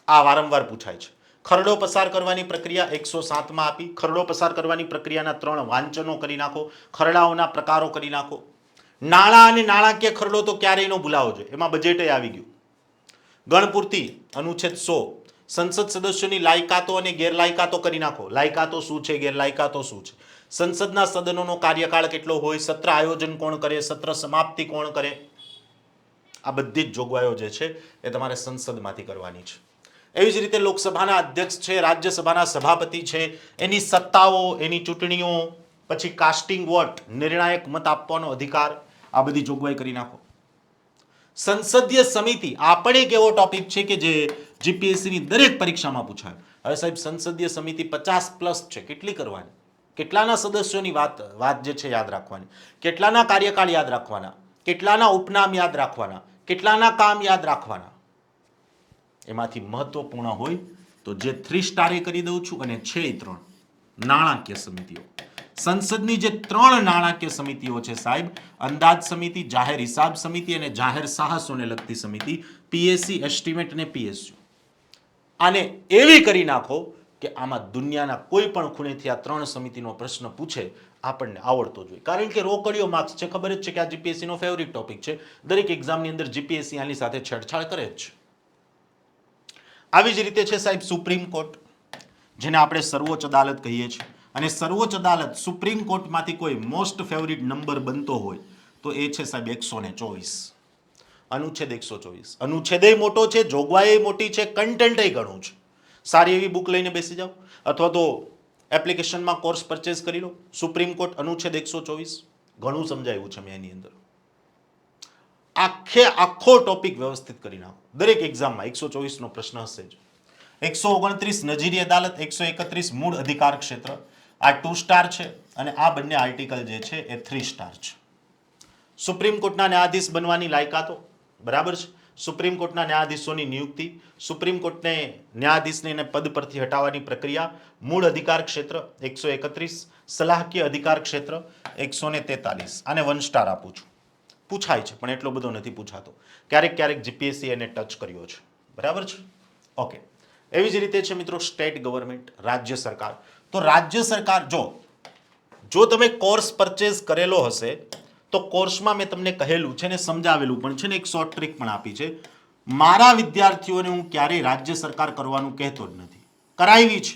આ વારંવાર પૂછાય છે. ખરડો પસાર કરવાની પ્રક્રિયા 107 માં આપી. ખરડો પસાર કરવાની પ્રક્રિયાના 3 વાંચનો કરી નાખો. ખરડાઓના પ્રકારો કરી નાખો. નાણાં અને નાણાકીય ખરડો તો ક્યારેય ન ભૂલાવો જોઈએ, એમાં બજેટે આવી ગયું. ગણપૂર્તિ અનુચ્છેદ 100. સંસદ સદસ્યોની લાયકાતો અને ગેરલાયકાતો કરી નાખો. લાયકાતો શું છે, ગેરલાયકાતો શું છે. સંસદના સદનોનો કાર્યકાળ કેટલો હોય, સત્ર આયોજન કોણ કરે, સત્ર સમાપ્તિ કોણ કરે. આ બધી જ જોગવાઈઓ જે છે એ તમારે સંસદમાંથી કરવાની છે. એવી જ રીતે લોકસભાના અધ્યક્ષ છે, રાજ્યસભાના સભાપતિ છે, એની સત્તાઓ, એની ચૂંટણીઓ, પછી કાસ્ટિંગ વોટ, નિર્ણાયક મત આપવાનો અધિકાર, આ બધી જોગવાઈ કરી નાખો. સંસદીય સમિતિ આ પણ એક એવો ટોપિક છે કે જે જીપીએસસી ની દરેક પરીક્ષામાં પૂછાય. હવે સાહેબ સંસદીય સમિતિ 50+ છે, કેટલી કરવાની, કેટલાના સદસ્યોની વાત જે છે યાદ રાખવાની, કેટલાના કાર્યકાળ યાદ રાખવાના, કેટલાના ઉપનામ યાદ રાખવાના, કેટલાના કામ યાદ રાખવાના. એમાંથી મહત્વપૂર્ણ હોય તો જે 3 સ્ટારે કરી દઉં છું અને છે 3 નાણાકીય સમિતિઓ. સંસદની જે 3 નાણાકીય સમિતિઓ છે સાહેબ, અંદાજ સમિતિ, જાહેર હિસાબ સમિતિ અને જાહેર સાહસોને લગતી સમિતિ, પીએસસી, એસ્ટિમેટ અને પીએસયુ. આને એવી કરી નાખો કે આમાં દુનિયાના કોઈ પણ ખૂણેથી આ 3 સમિતિનો પ્રશ્ન પૂછે આપણને આવડતો જોઈએ. કારણ કે રોકડિયો માર્ક્સ છે, ખબર જ છે કે આ જીપીએસસી નો ફેવરિટ ટોપિક છે. દરેક એક્ઝામની અંદર જીપીએસસી આની સાથે છેડછાડ કરે જ છે. આવી જ રીતે છે સાહેબ સુપ્રીમ કોર્ટ, જેને આપણે સર્વોચ્ચ અદાલત કહીએ છીએ. અને સર્વોચ્ચ અદાલત સુપ્રીમ કોર્ટમાંથી કોઈ મોસ્ટ ફેવરિટ નંબર બનતો હોય તો એ છે સાહેબ 124. અનુચ્છેદ 124. અનુચ્છેદય મોટો છે, જોગવાઈ મોટી છે, કન્ટેન્ટય ઘણું છે. સારી એવી બુક લઈને બેસી જાઓ અથવા તો એપ્લિકેશનમાં કોર્સ પરચેઝ કરી લો. સુપ્રીમ કોર્ટ અનુચ્છેદ 124 ઘણું સમજાયું છે મેં એની અંદર. આખો ટોપિક વ્યવસ્થિત કરી નાખો. દરેક એક્ઝામમાં 124 નો પ્રશ્ન હશે જ. 129 નજીરી અદાલત, 131 મૂળ અધિકાર ક્ષેત્ર, આ 2 સ્ટાર છે અને આ બંને આર્ટિકલ જે છે એ 3 સ્ટાર છે. સુપ્રીમ કોર્ટના ન્યાયાધીશ બનવાની લાયકાતો, બરાબર છે. સુપ્રીમ કોર્ટના ન્યાયાધીશોની નિયુક્તિ, સુપ્રીમ કોર્ટને ન્યાયાધીશને એને પદ પરથી હટાવવાની પ્રક્રિયા, મૂળ અધિકાર ક્ષેત્ર 131, સલાહકીય અધિકાર ક્ષેત્ર 143. આને 1 સ્ટાર આપું છું. પૂછાય છે પણ એટલો બધો નથી પૂછાતો. ક્યારેક ક્યારેક જીપીએસસી એને ટચ કર્યો છે, બરાબર છે. ઓકે. એવી જ રીતે છે મિત્રો સ્ટેટ ગવર્મેન્ટ, રાજ્ય સરકાર. તો રાજ્ય સરકાર જો તમે કોર્સ પરચેઝ કરેલો હશે તો કોર્સમાં મેં તમને કહેલું છે ને સમજાવેલું પણ છે ને એક શોર્ટ ટ્રીક પણ આપી છે. મારા વિદ્યાર્થીઓને હું ક્યારેય રાજ્ય સરકાર કરવાનું કહેતો જ નથી. કરાવી છે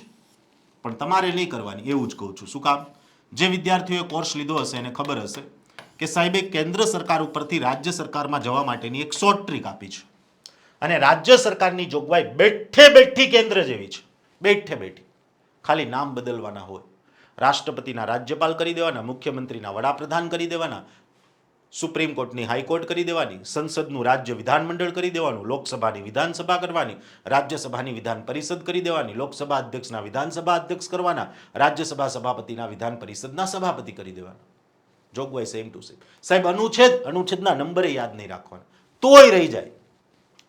પણ તમારે નહીં કરવાની એવું જ કહું છું. શું કામ? જે વિદ્યાર્થીઓએ કોર્સ લીધો હશે એને ખબર હશે કે સાહેબે કેન્દ્ર સરકાર ઉપરથી રાજ્ય સરકારમાં જવા માટેની એક શોર્ટ ટ્રીક આપી છે. અને રાજ્ય સરકારની જોગવાઈ બેઠે બેઠી કેન્દ્ર જેવી છે. બેઠે બેઠી, ખાલી નામ બદલવાના હોય. રાષ્ટ્રપતિના રાજ્યપાલ કરી દેવાના, મુખ્યમંત્રીના વડાપ્રધાન કરી દેવાના, સુપ્રીમ કોર્ટની હાઈકોર્ટ કરી દેવાની, સંસદનું રાજ્ય વિધાનમંડળ કરી દેવાનું, લોકસભાની વિધાનસભા કરવાની, રાજ્યસભાની વિધાન પરિષદ કરી દેવાની, લોકસભા અધ્યક્ષના વિધાનસભા અધ્યક્ષ કરવાના, રાજ્યસભા સભાપતિના વિધાન પરિષદના સભાપતિ કરી દેવાના. જોગવાઈ સેમ ટુ સેમ. સાહેબ અનુચ્છેદના નંબરે યાદ નહીં રાખવાના, તોય રહી જાય.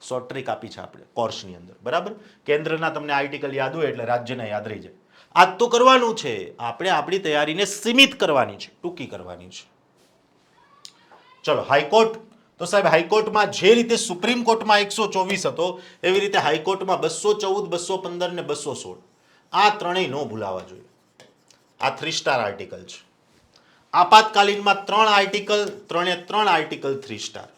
શોર્ટ ટ્રીક આપી છે આપણે કોર્સની અંદર, બરાબર. કેન્દ્રના તમને આર્ટિકલ યાદ હોય એટલે રાજ્યના યાદ રહી જાય. આ તો કરવાનું છે, આપણે આપણી તૈયારીને સીમિત કરવાની છે, ટૂંકી કરવાની છે. ચલો હાઈકોર્ટ. તો સાહેબ હાઈકોર્ટમાં જે રીતે સુપ્રીમ કોર્ટમાં 124 હતો એવી રીતે હાઈકોર્ટમાં 214, 215 ને 216. આ ત્રણેય ન ભૂલાવા જોઈએ. આ 3 સ્ટાર આર્ટિકલ છે. આપાતકાલીનમાં 3 આર્ટિકલ, 3 આર્ટિકલ 3 સ્ટાર.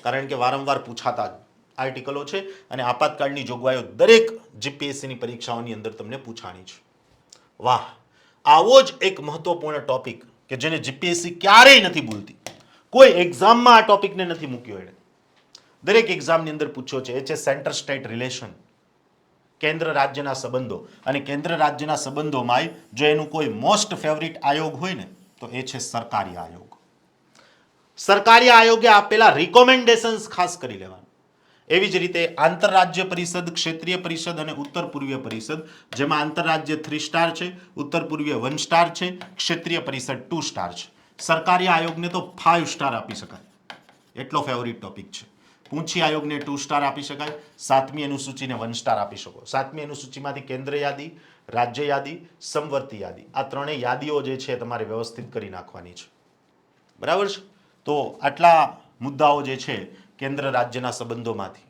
કારણ કે વારંવાર પૂછાતા આર્ટિકલો છે અને આપાતકાળની જોગવાઈઓ દરેક જીપીએસસીની પરીક્ષાઓની અંદર તમને પૂછાણી છે. વાહ, આવો જ એક મહત્વપૂર્ણ ટોપિક કે જેને જીપીએસસી ક્યારેય નથી ભૂલતી. કોઈ એક્ઝામમાં આ ટોપિકને નથી મૂક્યો એને. દરેક એક્ઝામની અંદર પૂછ્યો છે. એ છે સેન્ટર સ્ટેટ રિલેશન, કેન્દ્ર રાજ્યના સંબંધો. અને કેન્દ્ર રાજ્યના સંબંધોમાં જો એનું કોઈ મોસ્ટ ફેવરિટ આયોગ હોય ને તો એ છે સરકારી આયોગ. સરકારી આયોગે આપેલા રિકોમેન્ડેશન્સ ખાસ કરી લેવાનું. એવી જ રીતે આંતરરાજ્ય પરિષદ, ક્ષેત્રીય પરિષદ અને ઉત્તર પૂર્વીય પરિષદ, જેમાં આંતરરાજ્ય 3 સ્ટાર છે, ઉત્તર પૂર્વીય 1 સ્ટાર છે, ક્ષેત્રીય પરિષદ 2 સ્ટાર છે. સરકારી આયોગને તો 5 સ્ટાર આપી શકાય, એટલો ફેવરિટ ટોપિક છે. પૂંછી આયોગને 2 સ્ટાર આપી શકાય, 7મી અનુસૂચિને 1 સ્ટાર આપી શકો. 7મી અનુસૂચિમાંથી કેન્દ્ર યાદી, રાજ્ય યાદી, સમવર્તી યાદી, આ ત્રણેય યાદીઓ જે છે તમારે વ્યવસ્થિત કરી નાખવાની છે. બરાબર છે. તો આટલા મુદ્દાઓ જે છે કેન્દ્ર રાજ્યના સંબંધોમાંથી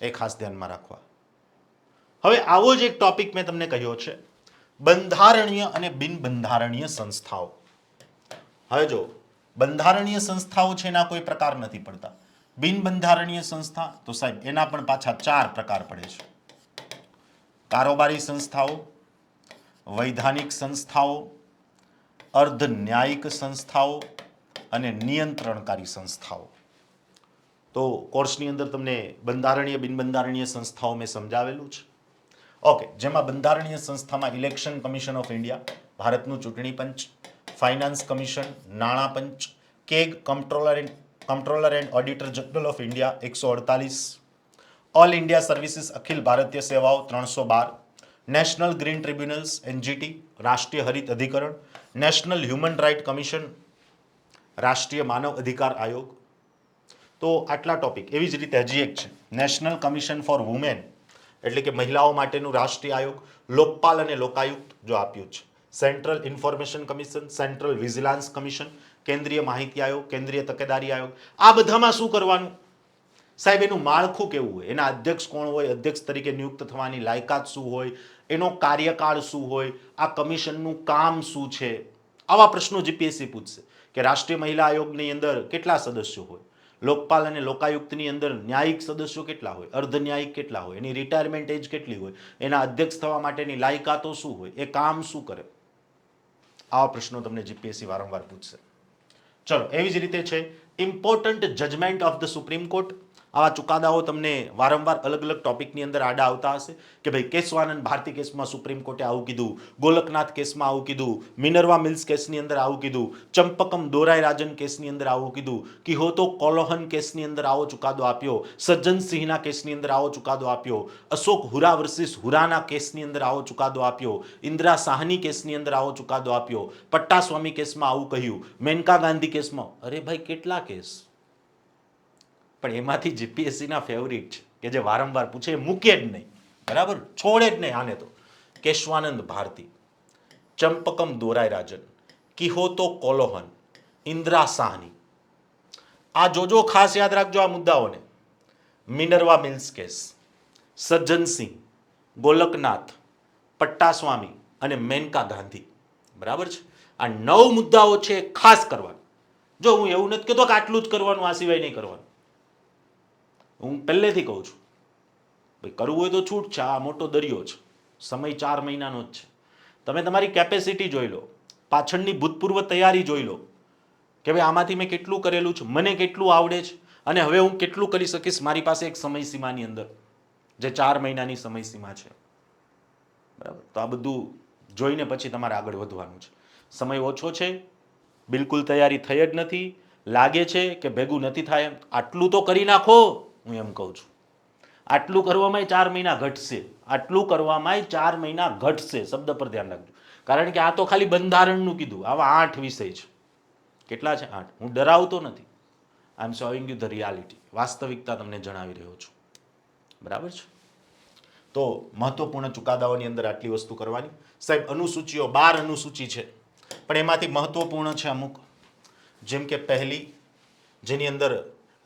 એ ખાસ ધ્યાનમાં રાખવા. હવે આવો જ એક ટોપિક મેં તમને કહ્યો છે, બંધારણીય અને બિનબંધારણીય સંસ્થાઓ. હવે જો બંધારણીય સંસ્થાઓ છે એના કોઈ પ્રકાર નથી પડતા. બિનબંધારણીય સંસ્થા તો સાહેબ એના પણ પાછા 4 પ્રકાર પડે છે. કારોબારી સંસ્થાઓ, વૈધાનિક સંસ્થાઓ, અર્ધ ન્યાયિક સંસ્થાઓ અને નિયંત્રણકારી સંસ્થાઓ. તો કોર્સની અંદર તમને બંધારણીય બિનબંધારણીય સંસ્થાઓ મેં સમજાવેલું છે. ઓકે, જેમાં બંધારણીય સંસ્થામાં ઇલેક્શન કમિશન ઓફ ઇન્ડિયા, ભારતનું ચૂંટણી પંચ, ફાઇનાન્સ કમિશન, નાણાં પંચ, CAG comptroller and auditor general of India 148, all India services અખિલ ભારતીય સેવાઓ 312, નેશનલ ગ્રીન ટ્રિબ્યુનલ્સ એનજીટી, રાષ્ટ્રીય હરિત અધિકરણ, નેશનલ હ્યુમન રાઇટ કમિશન, રાષ્ટ્રીય માનવ અધિકાર આયોગ. તો આટલા ટોપિક. એવી જ રીતે હજી એક છે નેશનલ કમિશન ફોર વુમેન, એટલે કે મહિલાઓ માટેનું રાષ્ટ્રીય આયોગ, લોકપાલ અને લોકાયુક્ત જો આપ્યું છે, central information commission, central vigilance commission, કેન્દ્રીય માહિતી આયોગ, કેન્દ્રીય તકેદારી આયોગ. આ બધામાં શું કરવાનું સાહેબ, એનું માળખું કેવું હોય, એના અધ્યક્ષ કોણ હોય, અધ્યક્ષ તરીકે નિયુક્ત થવાની લાયકાત શું હોય, એનો કાર્યકાળ શું હોય, આ કમિશનનું કામ શું છે, આવા પ્રશ્નો જીપીએસસી પૂછશે કે રાષ્ટ્રીય મહિલા આયોગની અંદર કેટલા સદસ્યો હોય, લોકપાલ અને લોકાયુક્તની અંદર ન્યાયિક સદસ્યો કેટલા હોય, અર્ધ ન્યાયિક કેટલા હોય, એની રિટાયરમેન્ટ એજ કેટલી હોય, એના અધ્યક્ષ થવા માટેની લાયકાતો શું હોય, એ કામ શું કરે. આવા પ્રશ્નો તમને જીપીએસસી વારંવાર પૂછશે. ચલો, એવી જ રીતે છે important judgment of the supreme court. આવા ચુકાદાઓ તમને વારંવાર અલગ અલગ ટોપિકની અંદર આડા આવતા હશે કે ભાઈ કેશવાનંદ ભારતી કેસમાં સુપ્રીમ કોર્ટે આવું કીધું, ગોલકનાથ કેસમાં આવું કીધું, મિનર્વા મિલ્સ કેસની અંદર આવું કીધું, ચંપકમ દોરાય રાજન કેસની અંદર આવું કીધું, કિહોતો કોલોહન કેસની અંદર આવો ચુકાદો આપ્યો, સજ્જન સિંહના કેસની અંદર આવો ચુકાદો આપ્યો, અશોક હુરા વર્સિસ હુરાના કેસની અંદર આવો ચુકાદો આપ્યો, ઇન્દિરા સાહની કેસની અંદર આવો ચુકાદો આપ્યો, પટ્ટાસ્વામી કેસમાં આવું કહ્યું, મેનકા ગાંધી કેસમાં. અરે ભાઈ કેટલા કેસ, પણ એમાંથી જીપીએસસીના ફેવરિટ છે કે જે વારંવાર પૂછે, મૂકે જ નહીં, બરાબર, છોડે જ નહીં આને તો. કેશવાનંદ ભારતી, ચંપકમ દોરાય રાજન, કિહોતો કોલોહન, ઇન્દિરા સાહની. આ જોજો, ખાસ યાદ રાખજો આ મુદ્દાઓને. મિનર્વા મિલ્સ કેસ, સજ્જન સિંહ, ગોલકનાથ, પટ્ટાસ્વામી અને મેનકા ગાંધી. બરાબર છે. આ 9 મુદ્દાઓ છે ખાસ કરવાના. જો હું એવું નથી કહેતો કે આટલું જ કરવાનું, આ સિવાય નહીં કરવાનું. હું પહેલેથી કહું છું ભાઈ, કરવું હોય તો છૂટ છે, આ મોટો દરિયો છે, સમય 4 મહિનાનો જ છે. તમે તમારી કેપેસિટી જોઈ લો, પાછળની ભૂતપૂર્વ તૈયારી જોઈ લો કે ભાઈ આમાંથી મેં કેટલું કરેલું છે, મને કેટલું આવડે છે અને હવે હું કેટલું કરી શકીશ મારી પાસે એક સમય સીમાની અંદર, જે 4 મહિનાની સમય સીમા છે. બરાબર. તો આ બધું જોઈને પછી તમારે આગળ વધવાનું છે. સમય ઓછો છે, બિલકુલ તૈયારી થઈ જ નથી, લાગે છે કે ભેગું નથી થાય, આટલું તો કરી નાખો. હું એમ કહું છું આટલું કરવામાં 4 મહિના ઘટશે, આટલું કરવામાં 4 મહિના ઘટશે. શબ્દ પર ધ્યાન રાખજો, કારણ કે આ તો ખાલી બંધારણનું કીધું, આવા 8 વિષય છે. કેટલા છે? 8. હું ડરાવતો નથી, આઈ એમ શોઇંગ યુ ધ રિયાલિટી, વાસ્તવિકતા તમને જણાવી રહ્યો છું. બરાબર છે. તો મહત્વપૂર્ણ ચુકાદાઓની અંદર આટલી વસ્તુ કરવાની. સાહેબ અનુસૂચિઓ 12 અનુસૂચિ છે, પણ એમાંથી મહત્વપૂર્ણ છે અમુક, જેમ કે પહેલી, જેની અંદર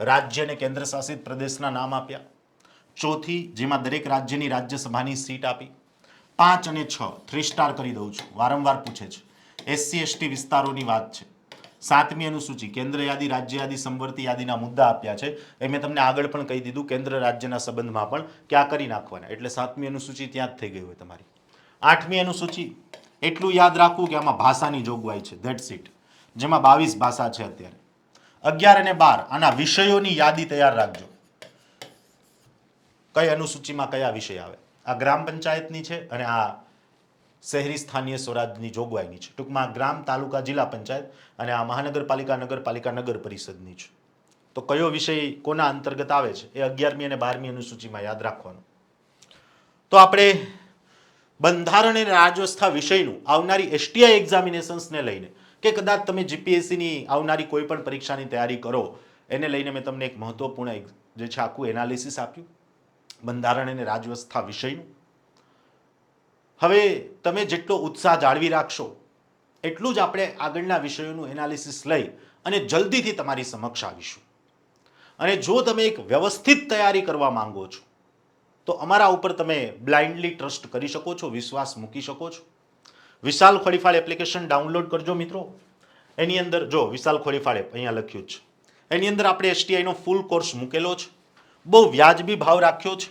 રાજ્ય અને કેન્દ્ર શાસિત પ્રદેશના નામ આપ્યા. ચોથી, જેમાં દરેક રાજ્યની રાજ્યસભાની સીટ આપી. 5 અને 6 3 સ્ટાર કરી દઉં છું, વારંવાર પૂછે છે. એસસી એસટી વિસ્તારોની વાત છે. 7મી અનુસૂચિ કેન્દ્ર યાદી, રાજ્ય યાદી, સમવર્તી યાદીના મુદ્દા આપ્યા છે. એ મેં તમને આગળ પણ કહી દીધું, કેન્દ્ર રાજ્યના સંબંધમાં પણ ક્યાં કરી નાખવાના, એટલે 7મી અનુસૂચિ ત્યાં જ થઈ ગઈ હોય તમારી. 8મી અનુસૂચિ એટલું યાદ રાખવું કે આમાં ભાષાની જોગવાઈ છે, ધેટ્સ ઇટ, જેમાં 22 ભાષા છે અત્યારે. 11 અને 12 આના વિષયોની યાદી તૈયાર રાખજો, કઈ અનુસૂચિમાં કયા વિષય આવે. આ ગ્રામ પંચાયતની છે અને આ શહેરી સ્થાનીય સ્વરાજની જોગવાઈની છે. ટૂંકમાં ગ્રામ, તાલુકા, જિલ્લા પંચાયત અને આ મહાનગરપાલિકા, નગરપાલિકા, નગર પરિષદની છે. તો કયો વિષય કોના અંતર્ગત આવે છે એ 11મી અને 12મી અનુસૂચિમાં યાદ રાખવાનું. તો આપણે બંધારણ અને રાજવ્યવસ્થા વિષયનું આવનારી એસટીઆઈ એક્ઝામિનેશન્સને લઈને કે કદાચ તમે જીપીએસસીની આવનારી કોઈ પણ પરીક્ષાની તૈયારી કરો એને લઈને મેં તમને એક મહત્વપૂર્ણ જે છે આખું એનાલિસિસ આપ્યું બંધારણ અને રાજવ્યવસ્થા વિષયનું. હવે તમે જેટલો ઉત્સાહ જાળવી રાખશો એટલું જ આપણે આગળના વિષયોનું એનાલિસિસ લઈ અને જલ્દીથી તમારી સમક્ષ આવીશું. અને જો તમે એક વ્યવસ્થિત તૈયારી કરવા માંગો છો તો અમારા ઉપર તમે બ્લાઇન્ડલી ટ્રસ્ટ કરી શકો છો, વિશ્વાસ મૂકી શકો છો. વિશાલ ખોડીફાળ એપ્લિકેશન ડાઉનલોડ કરજો મિત્રો. એની અંદર જો વિશાલ ખોડીફાળ એપ અહીંયા લખ્યું છે, એની અંદર આપણે એસટીઆઈનો ફૂલ કોર્સ મૂકેલો છે. બહુ વ્યાજબી ભાવ રાખ્યો છે.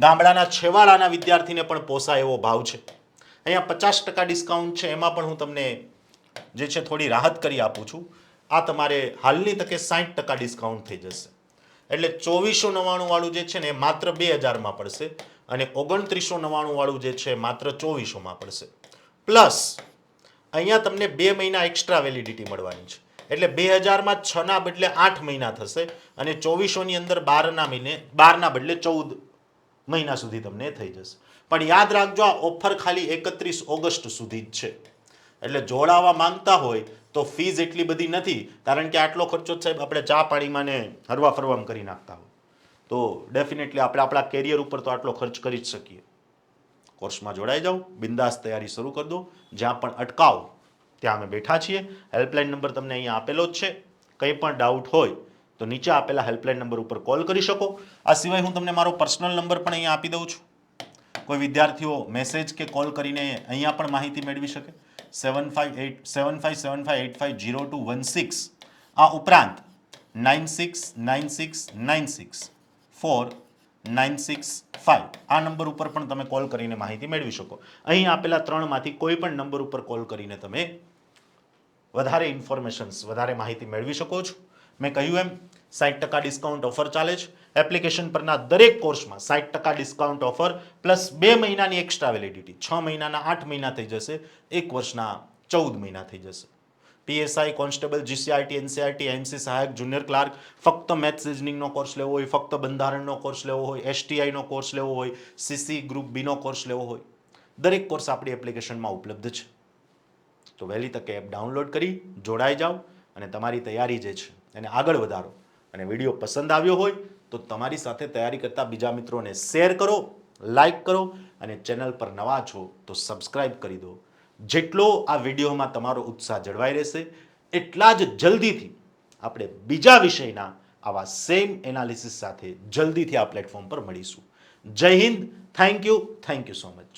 ગામડાના છેવાડાના વિદ્યાર્થીને પણ પોસાય એવો ભાવ છે. અહીંયા 50% ડિસ્કાઉન્ટ છે, એમાં પણ હું તમને જે છે થોડી રાહત કરી આપું છું. આ તમારે હાલની તકે 60% ડિસ્કાઉન્ટ થઈ જશે. એટલે 2499 વાળું જે છે ને એ માત્ર 2000માં પડશે અને 2999 વાળું જે છે માત્ર 2400માં પડશે. પ્લસ અહીંયા તમને 2 મહિના એક્સ્ટ્રા વેલિડિટી મળવાની છે. એટલે 2000માં 6ના બદલે 8 મહિના થશે અને 2400ની અંદર 12ના બદલે 14 મહિના સુધી તમને થઈ જશે. પણ યાદ રાખજો આ ઓફર ખાલી 31 ઓગસ્ટ સુધી જ છે. એટલે જોડાવા માંગતા હોય તો ફીઝ એટલી બધી નથી, કારણ કે આટલો ખર્ચો સાહેબ આપણે ચા પાણીમાં ને હરવા ફરવામાં કરી નાખતા હોય. તો ડેફિનેટલી આપણે આપણા કેરિયર ઉપર તો આટલો ખર્ચ કરી જ શકીએ. કોર્સમાં જોડાઈ જાઓ, બિંદાસ તૈયારી શરૂ કરી દો. જ્યાં પણ અટકાવ ત્યાં અમે બેઠા છીએ. હેલ્પલાઇન નંબર તમને અહીંયા આપેલો જ છે. કંઈ પણ ડાઉટ હોય તો નીચે આપેલા હેલ્પલાઇન નંબર ઉપર કોલ કરી શકો. આ સિવાય હું તમને મારો પર્સનલ નંબર પણ અહીંયા આપી દઉં છું. કોઈ વિદ્યાર્થીઓ મેસેજ કે કોલ કરીને અહીંયા પણ માહિતી મેળવી શકે. 7575850216. આ ઉપરાંત 9696964965 આ નંબર ઉપર પણ તમે કોલ કરીને માહિતી મેળવી શકો. અહીં આપેલા 3માંથી કોઈ પણ નંબર ઉપર કોલ કરીને તમે વધારે ઇન્ફોર્મેશન્સ, વધારે માહિતી મેળવી શકો છો. મેં કહ્યું એમ 60% ડિસ્કાઉન્ટ ઓફર ચાલે છે. એપ્લિકેશન પરના દરેક કોર્સમાં 60% ડિસ્કાઉન્ટ ઓફર પ્લસ 2 મહિનાની એક્સ્ટ્રા વેલિડિટી. 6 મહિનાના 8 મહિના થઈ જશે, 1 વર્ષના 14 મહિના થઈ જશે. PSI, constable, GCRT, NCRT, MC સહાયક, જુનિયર ક્લાર્ક, ફક્ત મેથ્સ રિઝનિંગનો કોર્સ લેવો હોય, ફક્ત બંધારણનો કોર્સ લેવો હોય, એસટીઆઈનો કોર્સ લેવો હોય, સીસી ગ્રુપ બીનો કોર્સ લેવો હોય, દરેક કોર્સ આપણી એપ્લિકેશનમાં ઉપલબ્ધ છે. તો વહેલી તકે એપ ડાઉનલોડ કરી જોડાઈ જાઓ અને તમારી તૈયારી જે છે એને આગળ વધારો. અને વિડીયો પસંદ આવ્યો હોય તો તમારી સાથે તૈયારી કરતા બીજા મિત્રોને શેર કરો, લાઈક કરો અને ચેનલ પર નવા છો તો સબસ્ક્રાઇબ કરી દો. જેટલો આ વિડીયોમાં તમારો ઉત્સાહ જળવાઈ રહેશે એટલા જ જલ્દીથી આપણે બીજા વિષયના આવા સેમ એનાલિસિસ સાથે જલ્દીથી આ પ્લેટફોર્મ પર મળીશું. જય Hind. Thank you so much.